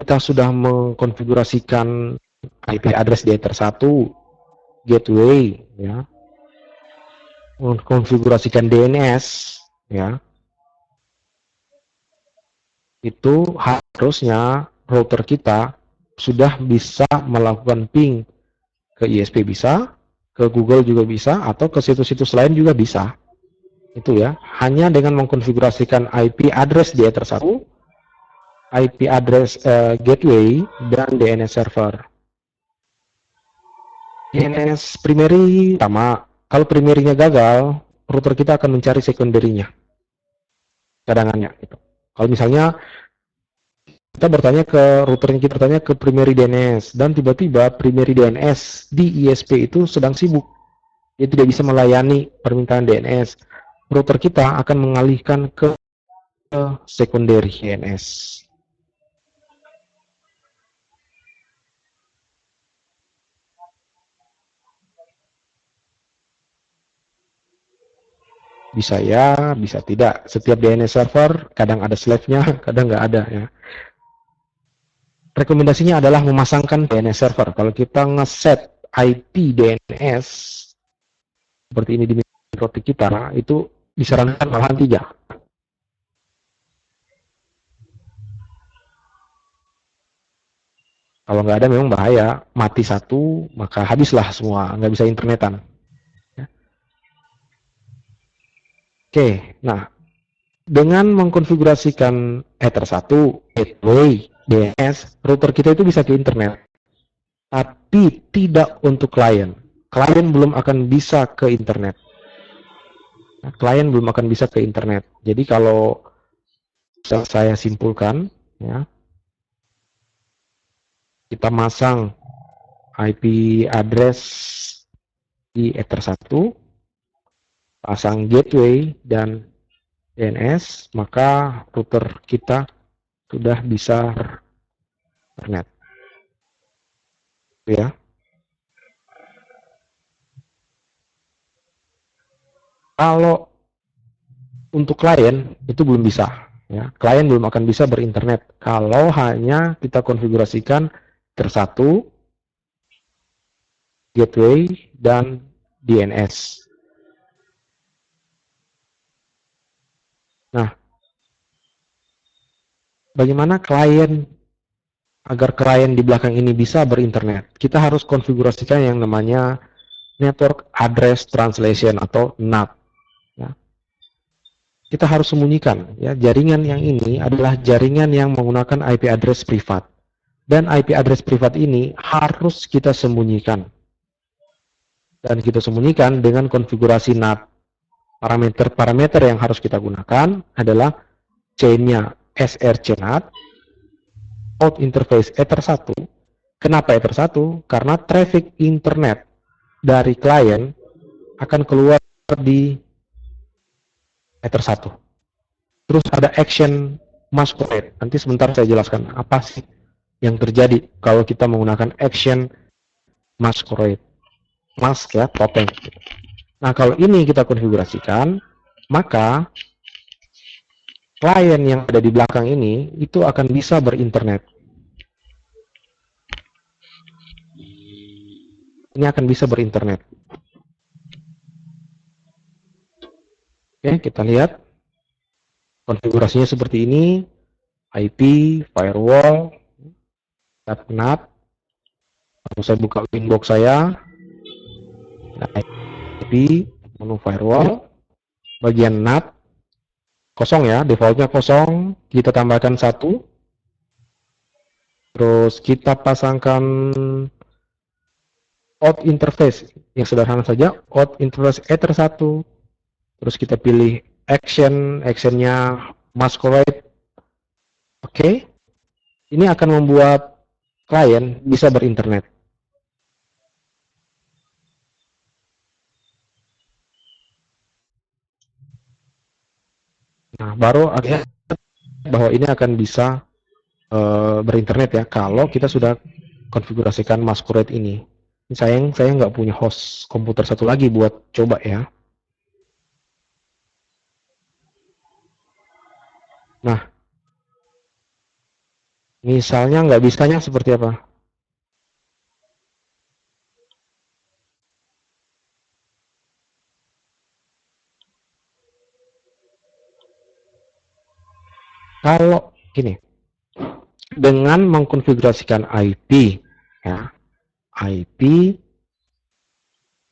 kita sudah mengkonfigurasikan IP address di Ether 1, gateway, ya, mengkonfigurasikan DNS, ya, itu harusnya router kita sudah bisa melakukan ping ke ISP bisa, ke Google juga bisa, atau ke situs-situs lain juga bisa. Itu ya, hanya dengan mengkonfigurasikan IP address di Ether 1, IP address gateway, dan DNS server. DNS primary sama. Kalau primary-nya gagal, router kita akan mencari secondary-nya, cadangannya. Gitu. Kalau misalnya kita bertanya ke routernya, kita bertanya ke primary DNS, dan tiba-tiba primary DNS di ISP itu sedang sibuk. Dia tidak bisa melayani permintaan DNS. Router kita akan mengalihkan ke secondary DNS. Bisa ya, bisa tidak. Setiap DNS server kadang ada slave-nya, kadang nggak ada ya. Rekomendasinya adalah memasangkan DNS server. Kalau kita ngeset IP DNS seperti ini di mikrotik kita, itu disarankan malahan 3. Kalau nggak ada memang bahaya, mati satu, maka habislah semua, nggak bisa internetan. Oke, nah dengan mengkonfigurasikan Ether 1, gateway, DNS, router kita itu bisa ke internet. Tapi tidak untuk klien. Klien belum akan bisa ke internet. Nah, klien belum akan bisa ke internet. Jadi kalau saya simpulkan, ya, kita masang IP address di Ether 1, pasang gateway dan DNS, maka router kita sudah bisa internet. Ya. Kalau untuk klien itu belum bisa. Ya. Klien belum akan bisa berinternet kalau hanya kita konfigurasikan tersatu gateway dan DNS. Nah, bagaimana agar klien di belakang ini bisa berinternet? Kita harus konfigurasikan yang namanya Network Address Translation atau NAT. Ya. Kita harus sembunyikan, ya, jaringan yang ini adalah jaringan yang menggunakan IP address privat. Dan IP address privat ini harus kita sembunyikan. Dan kita sembunyikan dengan konfigurasi NAT. Parameter-parameter yang harus kita gunakan adalah chain-nya src NAT, out interface Ether 1. Kenapa Ether 1? Karena traffic internet dari klien akan keluar di Ether 1. Terus ada action masquerade. Nanti sebentar saya jelaskan apa sih yang terjadi kalau kita menggunakan action masquerade. Mask ya, topeng. Nah, kalau ini kita konfigurasikan, maka klien yang ada di belakang ini itu akan bisa berinternet. Ini akan bisa berinternet. Oke, kita lihat konfigurasinya seperti ini. IP, firewall, NAT. Lalu saya buka Winbox saya. IP, menu firewall, bagian NAT kosong ya, defaultnya kosong. Kita tambahkan 1. Terus kita pasangkan out interface yang sederhana saja, out interface Ether 1. Terus kita pilih actionnya masquerade. Oke. Ini akan membuat klien bisa berinternet. Nah, baru akhirnya bahwa ini akan bisa berinternet ya kalau kita sudah konfigurasikan masquerade ini. Sayang saya nggak punya host komputer satu lagi buat coba ya. Nah, misalnya nggak bisanya seperti apa? Kalau gini, dengan mengkonfigurasikan IP, ya, IP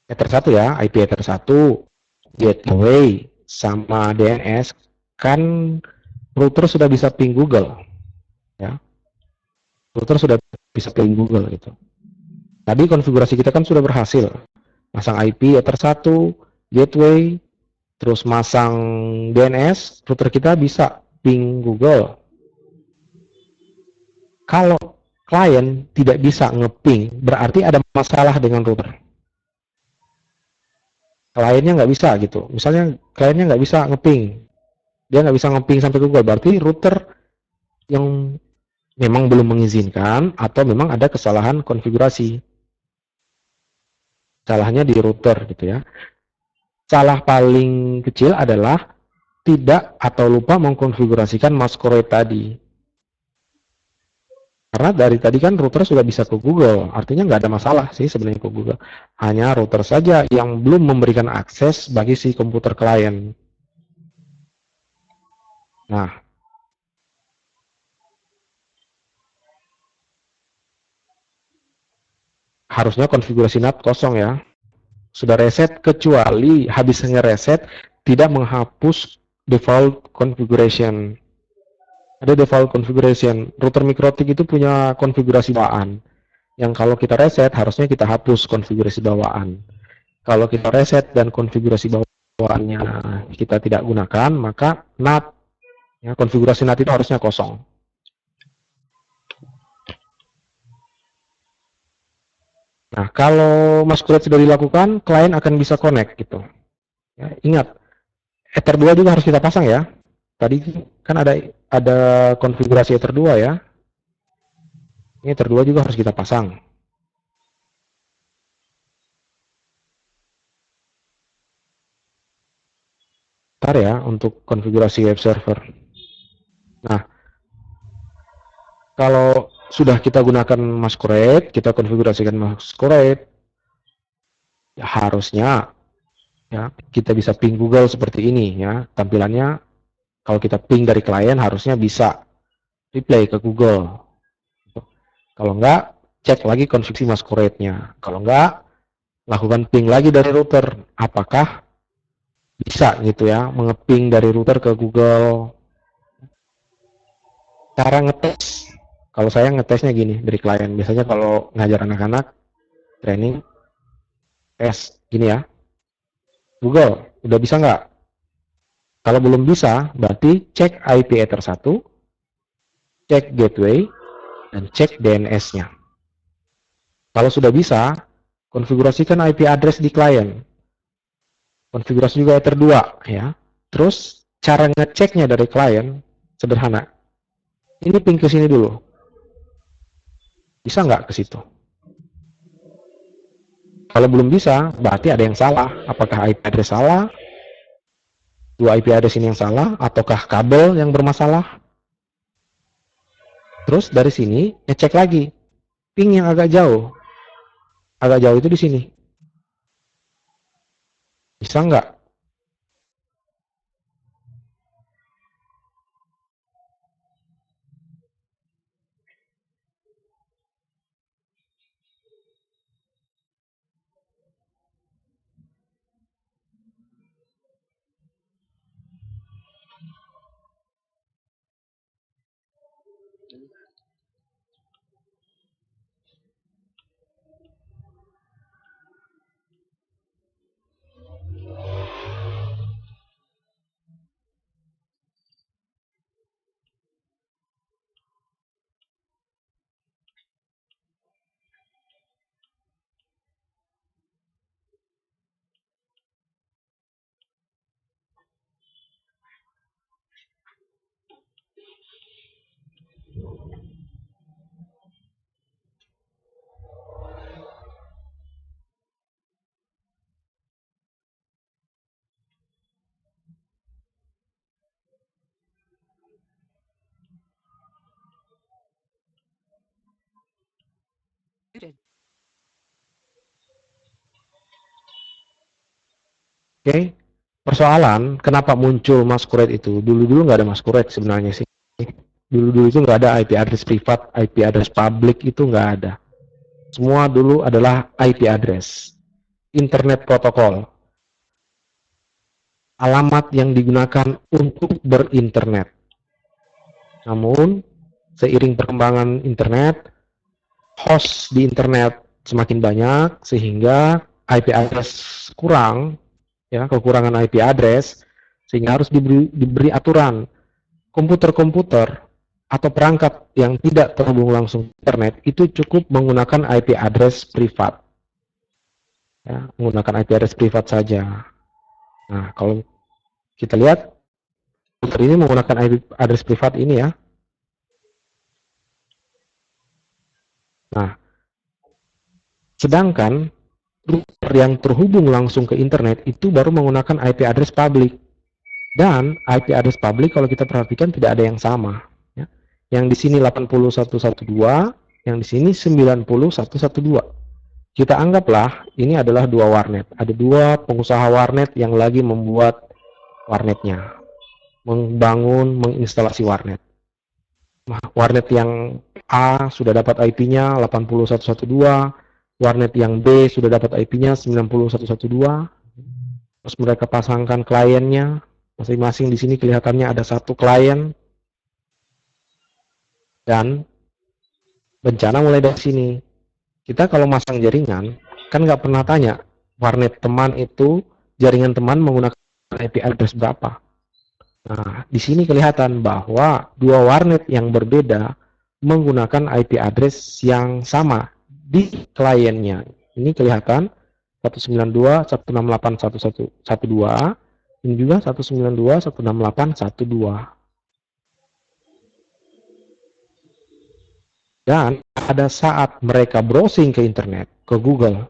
Ether 1 ya, IP Ether 1, gateway, sama DNS, kan router sudah bisa ping Google, ya. Router sudah bisa ping Google gitu. Tadi konfigurasi kita kan sudah berhasil. Masang IP Ether 1, gateway, terus masang DNS, router kita bisa ping Google. Kalau klien tidak bisa ngeping, berarti ada masalah dengan router. Kliennya nggak bisa gitu. Misalnya kliennya nggak bisa ngeping, dia nggak bisa ngeping sampai Google, berarti router yang memang belum mengizinkan atau memang ada kesalahan konfigurasi. Salahnya di router gitu ya. Salah paling kecil adalah tidak atau lupa mengkonfigurasikan masquerade tadi. Karena dari tadi kan router sudah bisa ke Google, artinya nggak ada masalah sih sebenarnya ke Google. Hanya router saja yang belum memberikan akses bagi si komputer klien. Nah, harusnya konfigurasi NAT kosong ya. Sudah reset kecuali habis ngereset tidak menghapus default configuration. Ada default configuration. Router MikroTik itu punya konfigurasi bawaan. Yang kalau kita reset harusnya kita hapus konfigurasi bawaan. Kalau kita reset dan konfigurasi bawaannya kita tidak gunakan, maka NAT, ya, konfigurasi NAT itu harusnya kosong. Nah, kalau masquerade sudah dilakukan, klien akan bisa connect gitu. Ya, ingat, Ether 2 juga harus kita pasang ya. Tadi kan ada konfigurasi Ether 2 ya. Ini Ether 2 juga harus kita pasang. Ntar ya untuk konfigurasi web server. Nah, kalau sudah kita gunakan masquerade, kita konfigurasikan masquerade, ya harusnya ya kita bisa ping Google seperti ini ya. Tampilannya kalau kita ping dari klien harusnya bisa replay ke Google. Kalau enggak, cek lagi konfigurasi masquerade-nya. Kalau enggak, lakukan ping lagi dari router. Apakah bisa gitu ya, mengeping dari router ke Google. Cara ngetes, kalau saya ngetesnya gini dari klien. Biasanya kalau ngajar anak-anak, training, tes gini ya. Google, udah bisa nggak? Kalau belum bisa, berarti cek IP Ether 1, cek gateway, dan cek DNS-nya. Kalau sudah bisa, konfigurasikan IP address di klien. Konfigurasi juga Ether 2 ya. Terus cara ngeceknya dari klien sederhana. Ini ping ke sini dulu. Bisa nggak ke situ? Kalau belum bisa, berarti ada yang salah. Apakah IP address salah? Dua IP address ini yang salah? Ataukah kabel yang bermasalah? Terus dari sini ngecek lagi. Ping yang agak jauh. Agak jauh itu di sini. Bisa nggak? Oke. Persoalan kenapa muncul masquerade itu? Dulu-dulu nggak ada masquerade sebenarnya sih. Dulu-dulu itu nggak ada IP address privat, IP address public itu nggak ada. Semua dulu adalah IP address. Internet protokol. Alamat yang digunakan untuk berinternet. Namun, seiring perkembangan internet, host di internet semakin banyak, sehingga IP address kurang, ya, kekurangan IP address, sehingga harus diberi aturan. Komputer-komputer atau perangkat yang tidak terhubung langsung ke internet itu cukup menggunakan IP address privat, ya, menggunakan IP address privat saja. Nah, kalau kita lihat komputer ini menggunakan IP address privat ini ya. Nah, sedangkan router yang terhubung langsung ke internet itu baru menggunakan IP address public. Dan IP address public kalau kita perhatikan tidak ada yang sama. Ya. Yang di sini 8112, yang di sini 90112. Kita anggaplah ini adalah dua warnet. Ada dua pengusaha warnet yang lagi membuat warnetnya, membangun, menginstalasi warnet. Nah, warnet yang A sudah dapat IP-nya 8112, warnet yang B sudah dapat IP-nya 90112. Terus mereka pasangkan kliennya, masing-masing di sini kelihatannya ada satu klien, dan bencana mulai dari sini. Kita kalau masang jaringan, kan nggak pernah tanya warnet teman itu, jaringan teman menggunakan IP address berapa. Nah, di sini kelihatan bahwa dua warnet yang berbeda menggunakan IP address yang sama di kliennya. Ini kelihatan 192.168.1112, ini juga 192.168.12. Dan pada saat mereka browsing ke internet, ke Google,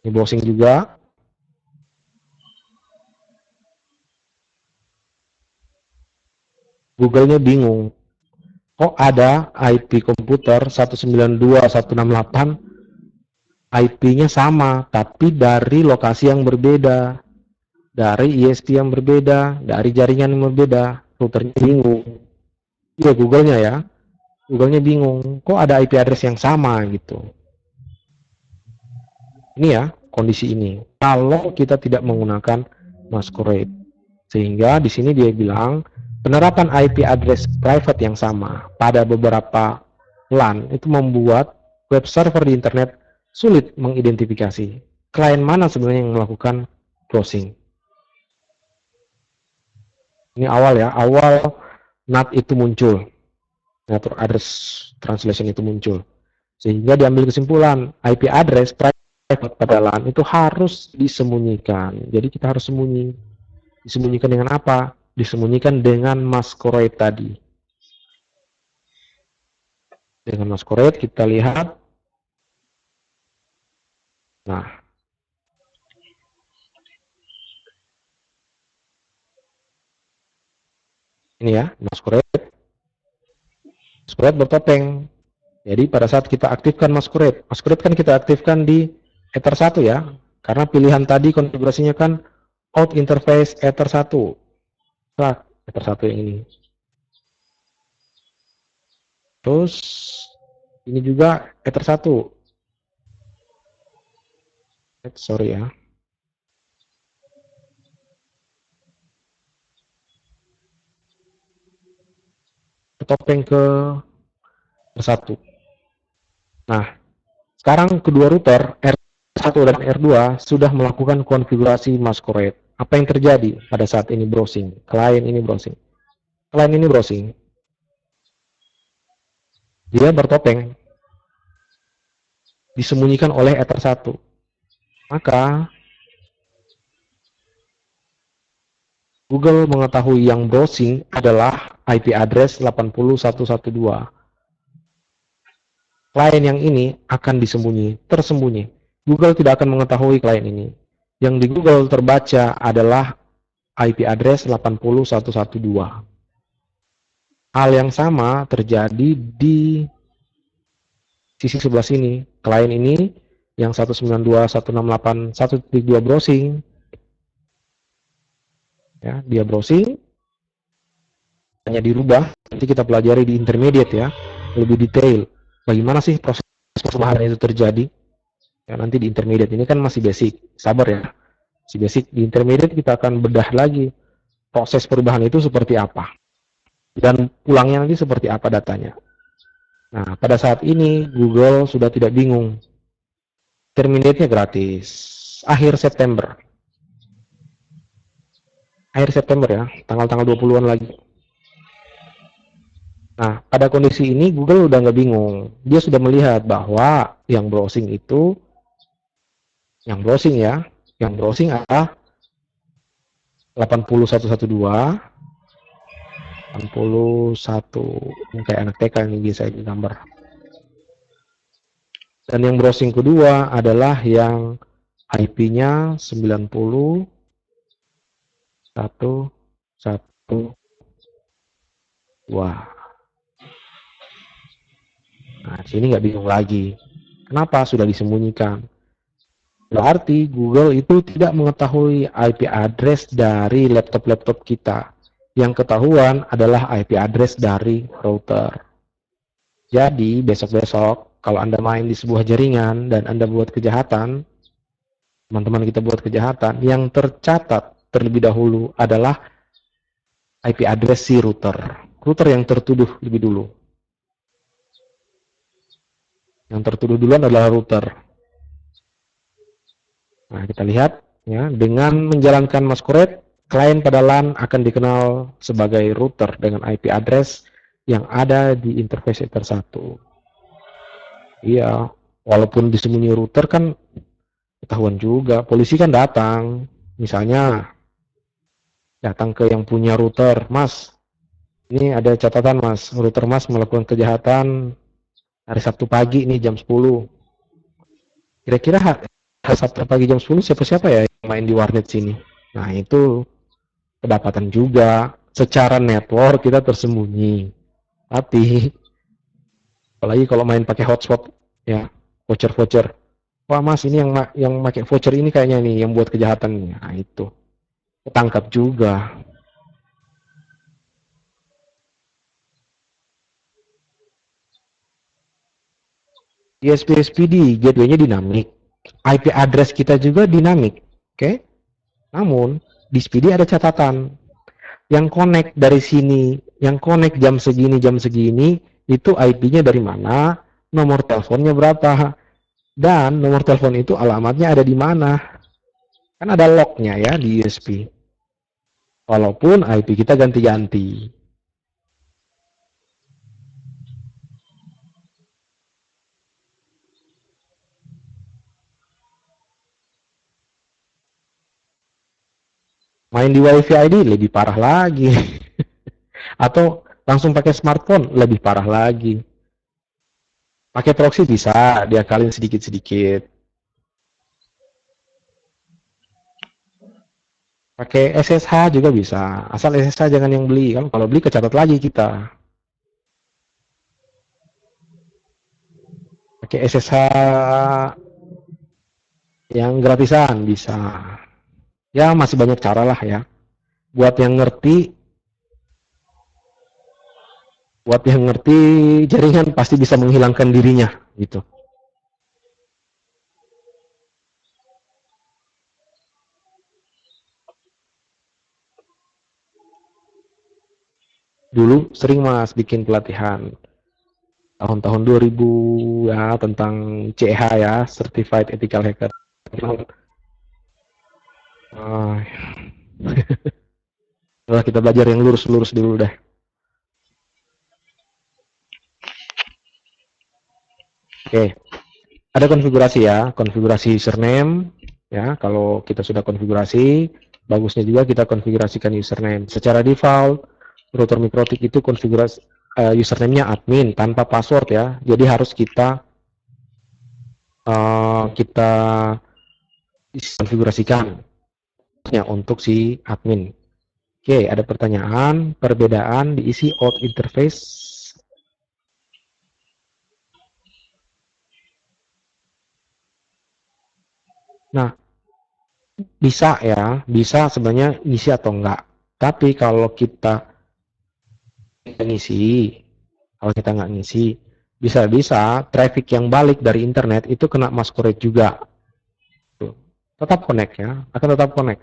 ini browsing juga, Google-nya bingung. Kok ada IP komputer 192.168, IP-nya sama, tapi dari lokasi yang berbeda, dari ISP yang berbeda, dari jaringan yang berbeda. Routernya bingung. Iya, Google-nya ya. Google-nya bingung. Kok ada IP address yang sama gitu. Ini ya, kondisi ini. Kalau kita tidak menggunakan masquerade. Sehingga di sini dia bilang, penerapan IP address private yang sama pada beberapa LAN itu membuat web server di internet sulit mengidentifikasi klien mana sebenarnya yang melakukan browsing. Ini awal ya, awal NAT itu muncul, Network Address Translation itu muncul. Sehingga diambil kesimpulan, IP address private pada LAN itu harus disembunyikan. Jadi kita harus sembunyi. Disembunyikan dengan apa? Disembunyikan dengan masquerade tadi. Dengan masquerade kita lihat. Nah, ini ya, masquerade. Masquerade bertopeng. Jadi pada saat kita aktifkan masquerade, masquerade kan kita aktifkan di Ether 1 ya. Karena pilihan tadi konfigurasinya kan out interface Ether 1. Nah, Ether 1 yang ini. Terus ini juga Ether 1. Sorry ya. Bertopeng ke R1. Nah, sekarang kedua router R1 dan R2 sudah melakukan konfigurasi masquerade. Apa yang terjadi pada saat ini browsing? Klien ini browsing. Klien ini browsing. Dia bertopeng. Disembunyikan oleh Ether 1. Maka Google mengetahui yang browsing adalah IP address 80.112. Klien yang ini akan tersembunyi. Google tidak akan mengetahui klien ini. Yang di Google terbaca adalah IP address 80.112. Hal yang sama terjadi di sisi sebelah sini. Klien ini yang 192.168.1.2 browsing. Ya, dia browsing. Hanya dirubah. Nanti kita pelajari di intermediate ya. Lebih detail. Bagaimana sih proses perubahan itu terjadi? Ya, nanti di intermediate ini kan masih basic. Sabar ya. Masih basic. Di intermediate kita akan bedah lagi proses perubahan itu seperti apa. Dan pulangnya nanti seperti apa datanya. Nah, pada saat ini Google sudah tidak bingung. Intermediate-nya gratis. Akhir September. Akhir September ya. Tanggal-tanggal 20-an lagi. Nah, pada kondisi ini Google udah nggak bingung. Dia sudah melihat bahwa yang browsing itu, yang browsing adalah 80.112, 81, ini kayak anak TK ini bisa digambar. Dan yang browsing kedua adalah yang IP-nya 90.112. Nah, sini nggak bingung lagi. Kenapa sudah disembunyikan? Berarti Google itu tidak mengetahui IP address dari laptop-laptop kita. Yang ketahuan adalah IP address dari router. Jadi, besok-besok, kalau Anda main di sebuah jaringan dan Anda buat kejahatan, teman-teman kita buat kejahatan, yang tercatat terlebih dahulu adalah IP address si router. Router yang tertuduh lebih dulu. Yang tertuduh duluan adalah router. Nah, kita lihat ya, dengan menjalankan masquerade, klien pada LAN akan dikenal sebagai router dengan IP address yang ada di interface Ether 1. Iya, walaupun disembunyi router kan ketahuan juga. Polisi kan datang, misalnya datang ke yang punya router, Mas, ini ada catatan Mas, router Mas melakukan kejahatan hari Sabtu pagi nih jam 10. Kira-kira hari Sabtu pagi jam 10 siapa-siapa ya yang main di warnet sini? Nah, itu kedapatan juga. Secara network kita tersembunyi. Tapi apalagi kalau main pakai hotspot ya, voucher-voucher. Wah, Mas, ini yang pakai voucher ini kayaknya nih yang buat kejahatan. Nah, itu ketangkap juga. ISP-SPD gateway-nya dinamik. IP address kita juga dinamik. Oke? Namun di SPD ada catatan. Yang connect dari sini, yang connect jam segini, itu IP-nya dari mana, nomor teleponnya berapa, dan nomor telepon itu alamatnya ada di mana. Kan ada lognya ya di ISP. walaupun IP kita ganti-ganti. Main di WiFi ID lebih parah lagi. Atau langsung pakai smartphone lebih parah lagi. Pakai proxy bisa diakalin sedikit-sedikit. Pakai SSH juga bisa. Asal SSH jangan yang beli kan. Kalau beli kecatat lagi kita. Pakai SSH yang gratisan bisa. Ya masih banyak cara lah ya. Buat yang ngerti, jaringan pasti bisa menghilangkan dirinya gitu. Dulu sering Mas bikin pelatihan tahun-tahun 2000 ya tentang CH ya, Certified Ethical Hacker. Uh, kita belajar yang lurus-lurus dulu deh. Oke, ada konfigurasi ya, konfigurasi username ya. Kalau kita sudah konfigurasi, bagusnya juga kita konfigurasikan username. Secara default, router mikrotik itu konfigurasi username-nya admin tanpa password ya. Jadi harus kita konfigurasikan ya untuk si admin. Oke, ada pertanyaan, perbedaan diisi out interface. Nah, bisa ya, bisa sebenarnya ngisi atau enggak. Tapi kalau kita ngisi, kalau kita nggak ngisi, bisa-bisa traffic yang balik dari internet itu kena masquerade juga. Tuh. Tetap connect ya, akan tetap connect.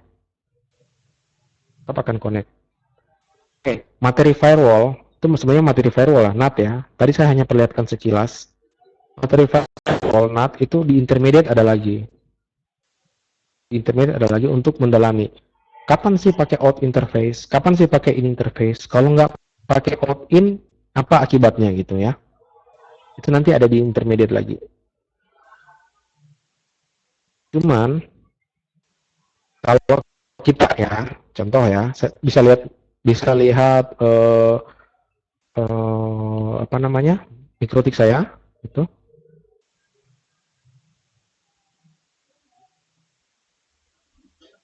Tetap akan connect. Oke, materi firewall, itu sebenarnya materi firewall lah, NAT ya. Tadi saya hanya perlihatkan sekilas. Materi firewall NAT itu di intermediate ada lagi. Di intermediate ada lagi untuk mendalami. Kapan sih pakai out interface? Kapan sih pakai in interface? Kalau nggak pakai out in, apa akibatnya gitu ya? Itu nanti ada di intermediate lagi. Cuman kalau kita ya, contoh ya, bisa lihat apa namanya mikrotik saya itu.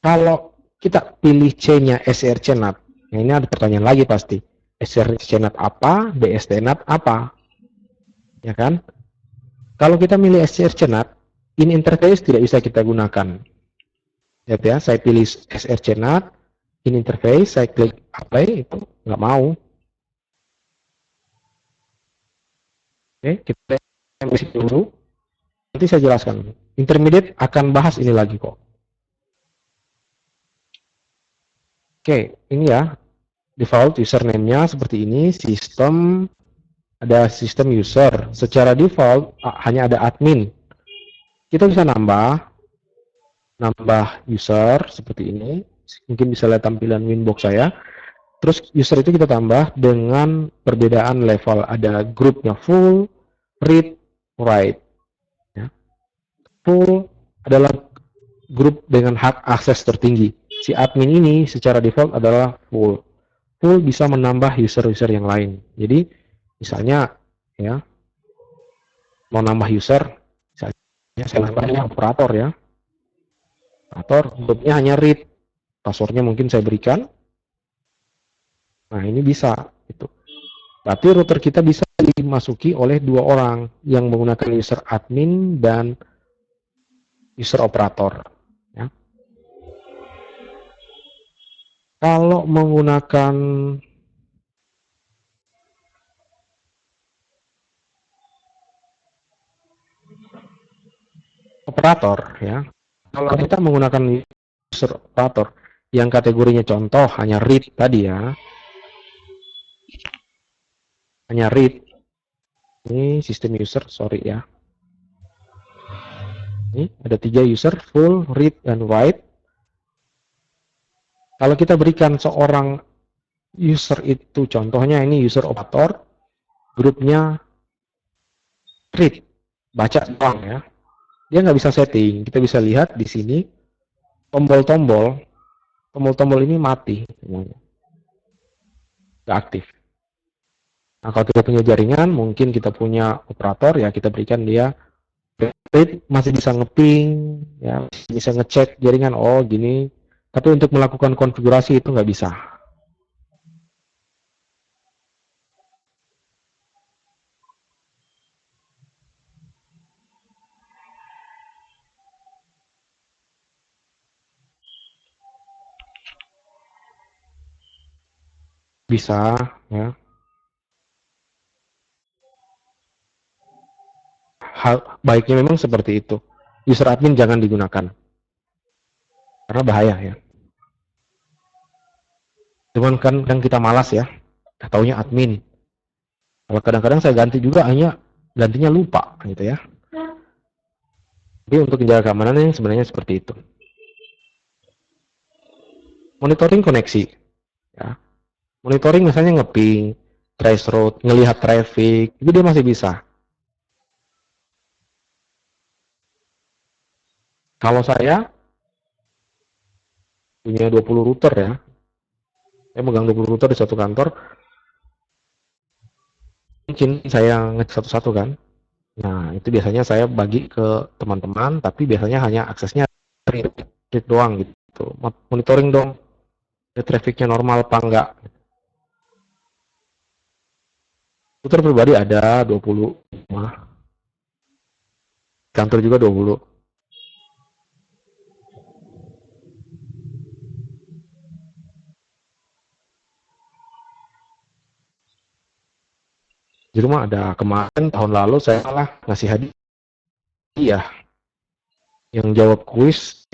Kalau kita pilih C-nya SRC NAT, nah ini ada pertanyaan lagi pasti. SRC NAT apa, BSD NAT apa, ya kan? Kalau kita milih SRC NAT, in interface tidak bisa kita gunakan. Lihat ya, saya pilih SRC NAT, in interface, saya klik apply, itu nggak mau. Oke, kita isi dulu. Nanti saya jelaskan. Intermediate akan bahas ini lagi kok. Oke, ini ya. Default username-nya seperti ini. Sistem, ada sistem user. Secara default, hanya ada admin. Kita bisa nambah user seperti ini. Mungkin bisa lihat tampilan winbox saya. Terus user itu kita tambah dengan perbedaan level. Ada grupnya full, read, write. Ya. Full adalah grup dengan hak akses tertinggi. Si admin ini secara default adalah full. Full bisa menambah user-user yang lain. Jadi misalnya ya mau nambah user, misalnya saya nambahnya operator ya. Operator grupnya hanya read. Passwordnya mungkin saya berikan. Nah ini bisa itu. Berarti router kita bisa dimasuki oleh dua orang yang menggunakan user admin dan user operator. Ya. Kalau menggunakan operator, ya, kalau kita menggunakan user operator yang kategorinya contoh hanya read tadi ya, hanya read. Ini sistem user, sorry ya. Ini ada 3 user, full, read, dan write. Kalau kita berikan seorang user itu, contohnya ini user operator, grupnya read, baca doang ya. Dia nggak bisa setting. Kita bisa lihat di sini tombol-tombol, tombol-tombol ini mati semuanya, nggak aktif. Nah, kalau kita punya jaringan, mungkin kita punya operator ya, kita berikan dia read, masih bisa ngeping, ya, bisa ngecek jaringan, oh gini. Tapi untuk melakukan konfigurasi itu nggak bisa. Bisa, ya. Hal baiknya memang seperti itu. User admin jangan digunakan karena bahaya ya. Cuman kan kita malas ya, taunya admin. Kalau kadang-kadang saya ganti juga hanya gantinya lupa gitu ya. Jadi untuk menjaga keamanannya sebenarnya seperti itu. Monitoring koneksi, ya. Monitoring misalnya ngeping, trace route, ngelihat traffic, itu dia masih bisa. Kalau saya punya 20 router ya, saya megang 20 router di satu kantor, mungkin saya ngecek satu-satu kan. Nah, itu biasanya saya bagi ke teman-teman, tapi biasanya hanya aksesnya read doang gitu. Monitoring dong, trafficnya normal apa enggak. Router pribadi ada 20, kantor juga 20. Di rumah ada, kemarin tahun lalu saya malah ngasih hadiah yang jawab kuis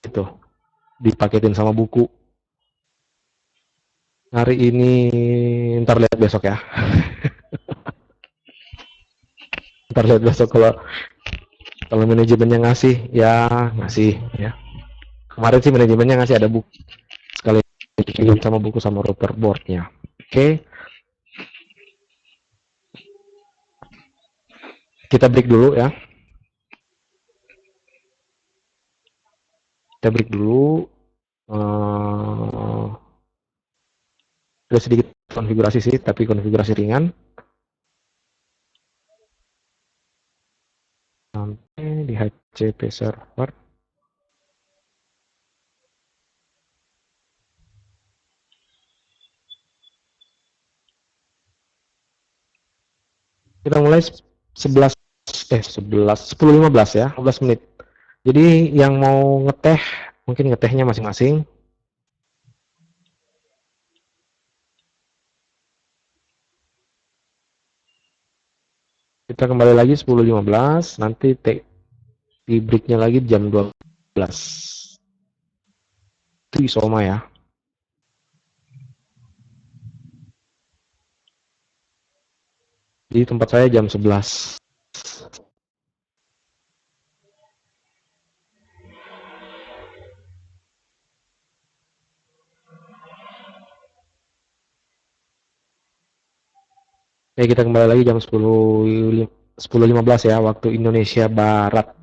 itu, dipaketin sama buku. Hari ini ntar lihat besok ya. Ntar lihat besok kalau kalau manajemennya ngasih ya ngasih ya. Kemarin sih manajemennya ngasih ada buku sekali dikirim sama buku sama router boardnya. Oke, kita break dulu ya. Kita break dulu. Ada sedikit konfigurasi sih, tapi konfigurasi ringan. Sampai di HCP server. Kita mulai 11 10:15 ya, 15 menit. Jadi yang mau ngeteh, mungkin ngetehnya masing-masing. Kita kembali lagi 10:15, nanti di breaknya lagi jam 12. Itu isoma ya. Di tempat saya jam 11. Oke, kita kembali lagi jam 10:15 ya, waktu Indonesia Barat.